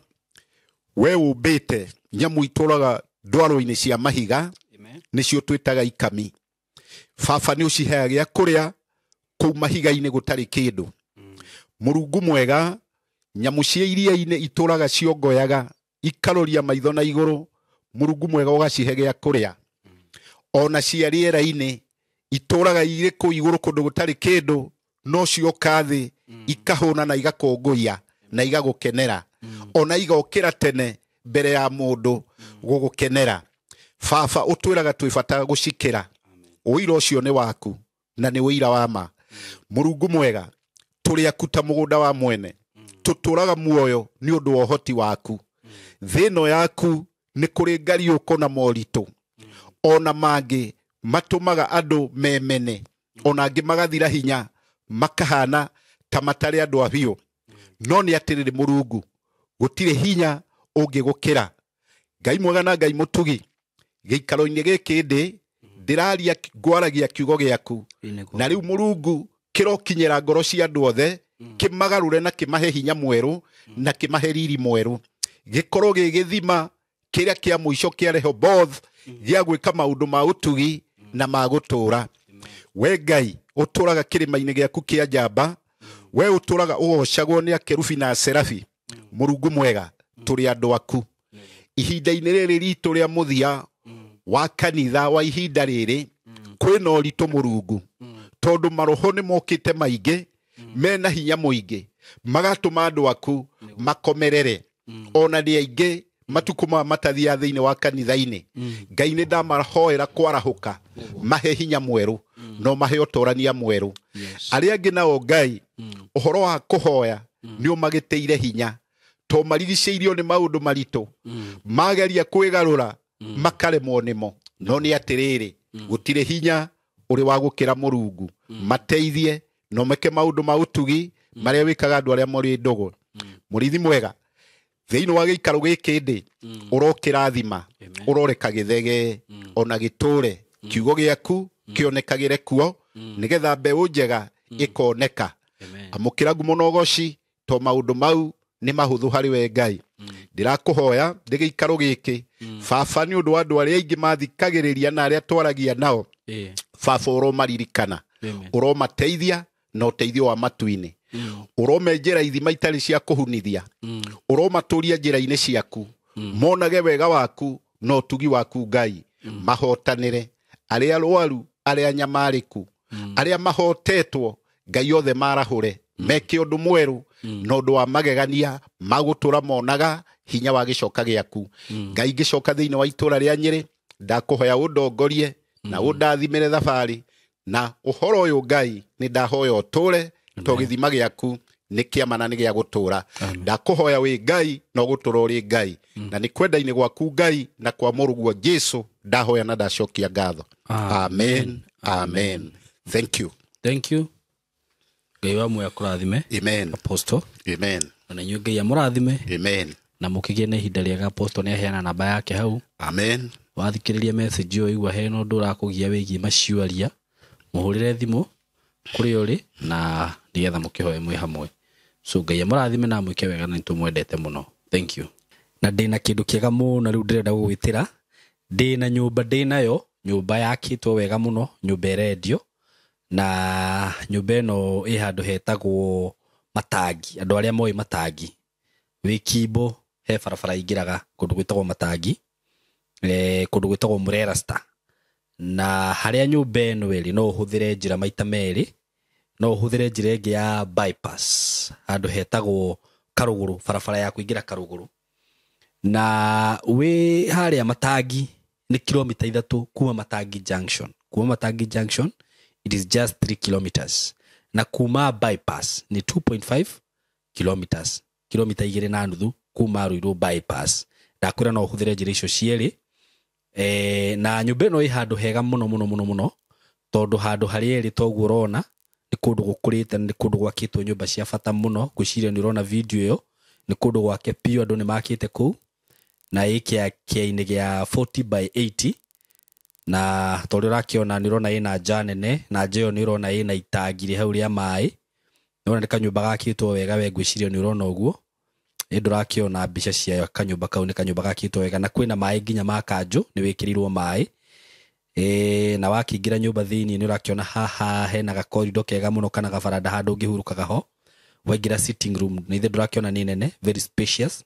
we ubite nyamu ituraga ndwaro-ini cia mahiga nicio twitaga ikami baba ni uciheaga gia kuria kuu mahiga-ini gutari kindu Murungu mwega nyamu cia iria-ini ituraga ciongoyaga ikaroria maitho na iguru Murungu mwega ugacihe gia kuria ona cia riera-ini ituraga iri kuu iguru kundu gutari kindu no cioka thi ikahuna na igakongoia na igagukenera ona igokira tene mbere ya mundu gugukenera baba utwiraga twibata gucikira uira ucio ni waku na ni uira wa ma Murungu mwega turi akuta mugunda wa mwene tuturaga muoyo ni undu wa uhoti waku thino yaku ni kuri ngari ukona moritu ona mangi matumaga andu memene ona angi magathira hinya makahana ta matari andu abiu no ni atiriri Murungu gutire hinya ungigukira Ngai mwega na Ngai mutugi giikaro-ini giki ndi ndiraria ngwaragia kiugo giaku na riu Murungu kirokinyira ngoro cia andu othe kimagarure na kimahe hinya mweru na kimahe riri mweru gikorwo gigithima kiria kia muico kia Rehoboth gia gwika maundu ma utugi na ma gutura we Ngai uturaga kirima-ini giaku kia njamba we uturaga ugocagwo ni akerubi na serafi Murungu mwega turi andu aku ihinda-ini riri ritu ria muthia wa kanitha wa ihinda riri kwina uritu Murungu tondu maroho ni mokite maingi mena hinya muingi magatuma andu aku makomerere ona ni aingi matukuma matathia thiini wa kanitha-ini Ngai ni ndamahoera kwarahuka mahe hinya mweru no mahe utorania mweru aria angi nao Ngai uhoro wa kuhoya ni umagiteire hinya to marigiceirio ni maundu maritu mageria kwigarura makaremwo nimo no ni atiriri gutire hinya uri wa gukira Murungu mateithie no meke maundu ma utugi maria wikaga andu aria mori ndogo murithi mwega thiini wa giikaro giki ndi urokirathima uroreka githege ona giture kiugo giaku kionekagire kuo nigetha mbeu njega ikoneka amukira ngumo na ugoci to maundu mau ni mahuthu hari we Ngai ndirakuhoya ndigiikaro giki baba ni undu wa andu aria ingi mathikagiriria na aria twaragia nao baba uromaririkana uromateithia na uteithio wa matuini uromenjera ithima itari cia kuhunithia uromaturia njira-ini ciaku monage wega waku no utugi waku Ngai mahotanire aria arwaru aria nyamariku aria mahotetwo Ngai othe marahure meke undu mweru no undu wa magegania magutura monaga hinya wa gicoka giaku Ngai gicoka thiini wa itura ria Nyeri ndakuhoya undongorie na undathimire thabari na uhoro uyu Ngai ni ndahoya uture to githima giaku ni kiamana ni gia gutura ndakuhoya wi Ngai no gutura uri Ngai na ni kwenda-ini gwaku Ngai na kwa Murungu Jesu ndahoya na ndacokia ngatho amen amen thank you Ngai wa mwe akurathime amen apostle amen na nyu Ngai amurathime amen na mukigie na ihinda riega apostle ni aheana namba yake hau amen wathikiriria message yo igwa heno ndura kugia wigi maciuaria muhurire thimu kuri uri na nigetha mukihoe mwe hamwe so Ngai amurathime na mwike wega na nitumwendete muno thank you na ndina kindu kiega muno riu ndirenda gugwitira ndina nyumba ndinayo nyumba yakitwo wega muno nyumba radio na nyumba ino i handu hetagwo Matangi andu aria moi Matangi wikimbo he barabara ingiraga kundu gwitagwo Matangi kundu gwitagwo Murerasta na haria nyumba ino iri no uhuthire njira maita meri no uhuthire njira ingi ya bypass handu hetagwo Karuguru barabara ya kuingira Karuguru na we haria Matangi ni kilomita 3 kuma Matangi junction it is just 3 kilometers na kuma bypass ni 2.5 kilometers kilomita 2.5 kuma Ruiru bypass ndakwira no uhuthire njira icio cieri na nyumba ino i handu hega muno tondu handu hari eri toguo urona ni kundu gukurite ni kundu gwakitwo nyumba cia bata muno gwiciria ni urona video iyo ni kundu gwake pio andu ni makite ku na ikia kia-ini gia 40 by 80 na tori rakiona ni urona ina janene na njeo ni urona ina itagire hau ria mai nona kanyumba gakitwo wega we gwiciria ni urona uguo indu rakiona mbica cia kanyumba kau ni kanyumba gakitwo wega na kwina mai nginya makanju ni wikirirwo mai na wakingira nyumba thiini ni urakiona haha hena ga corridor kega muno kana gabaranda handu ngihurukaga ho waingira sitting room ni ithe ndurakiona ni nene very spacious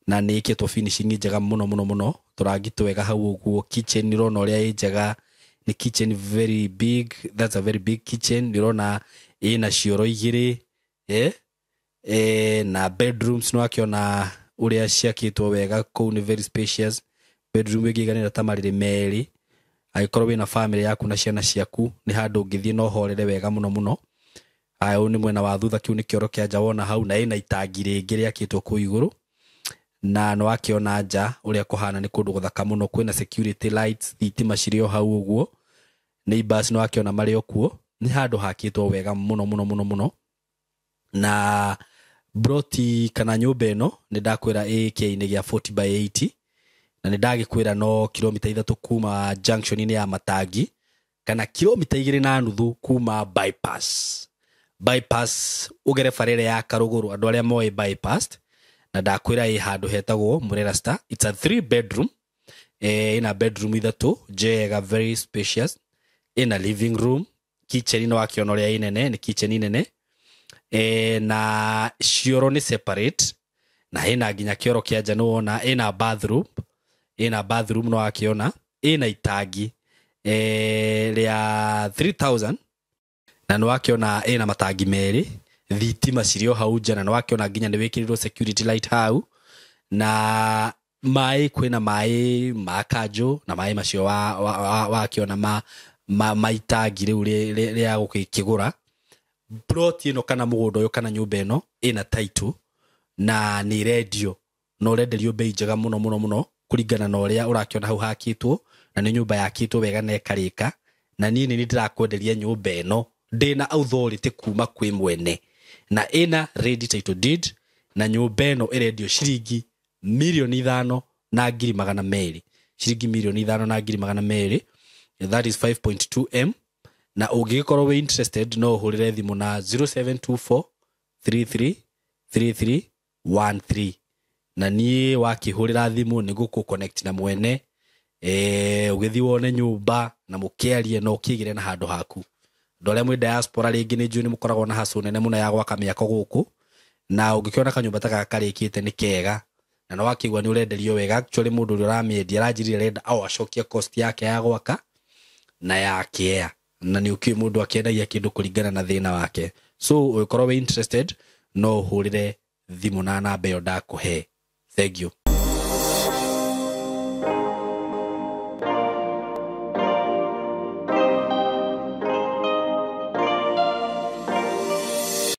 na ni ikitwo finishing njega muno turagitwo wega hau uguo kitchen ni rona uria njega ni kitchen very big that's a very big kitchen ni rona ina cioro igiri na bedrooms no akiona uria ciakitwo wega kou ni very spacious bedroom igiganira tamarire meri aikorwo wina family yaku na ciana ciaku ni handu ungithie no horere wega muno ayo ni mwena wa thutha kiu ni kioro kia nja wona hau na ina itangi ringi riakitwo ku iguru na no akiona nja uria kuhana ni kundu guthaka muno kwina security lights thitima cirio hau uguo neighbors no akiona mario kuo ni handu hakitwo wega muno na broti kana nyumba ino ni ndakwira AK-ini gia 40 by 80 na ni ndagikwira no kilomita 3 kuma junction-ini ya Matangi kana kilomita 2.5 kuma bypass ugere farere ya Karuguru andu aria moi bypass na ndakwira i handu hetagwo Murerasta it's a 3 bedroom ina bedroom 3 jega very spacious in a living room kitchen no akiona uria inene ni kitchen inene na cioro ni separate na ina nginya kioro kia nja no ona ina bathroom no akiona ina itangi ria 3000 na no akiona ina matangi meri thitima cirio hau nja na no akiona nginya ni wikirirwo security light hau na mai kwina mai makanjo na mai macio wa akiona maitangi riu ria gukigura plot ino kana mugondo yo kana nyumba ino ina title na ni radio no renderio bei njega muno kuringana na uria urakiona hau hakitwo na ni nyumba yakitwo wega na ekarika na ni ndirakwenderia nyumba ino ndina authority kuma kwi mwene na ina ready title deed na nyumba ino irendio ciringi milioni 5 na ngiri magana meri ciringi milioni 5 na ngiri magana meri, that is 5.2m. na ungikorwo we interested no uhurire thimu na 0724 333313 na nie wakihurira thimu niguku connect na mwene ugithi wone nyumba na mukiarie no kigire na handu haku ndole mwe diaspora ringi ni juni mukoragwo na hasu nene muno ya gwaka miako guku na ungikiona kanyumba taka karikite ni kega na no wakigwa ni urenderio wega actually mundu uri uramendia aranjirire renda au acokia cost yake ya gwaka na yake na ni ukiu mundu akiendagia kindu kuringana na thina wake. So ukorwo we interested no uhurire thimu na namba yo ndakuhe. Thank you.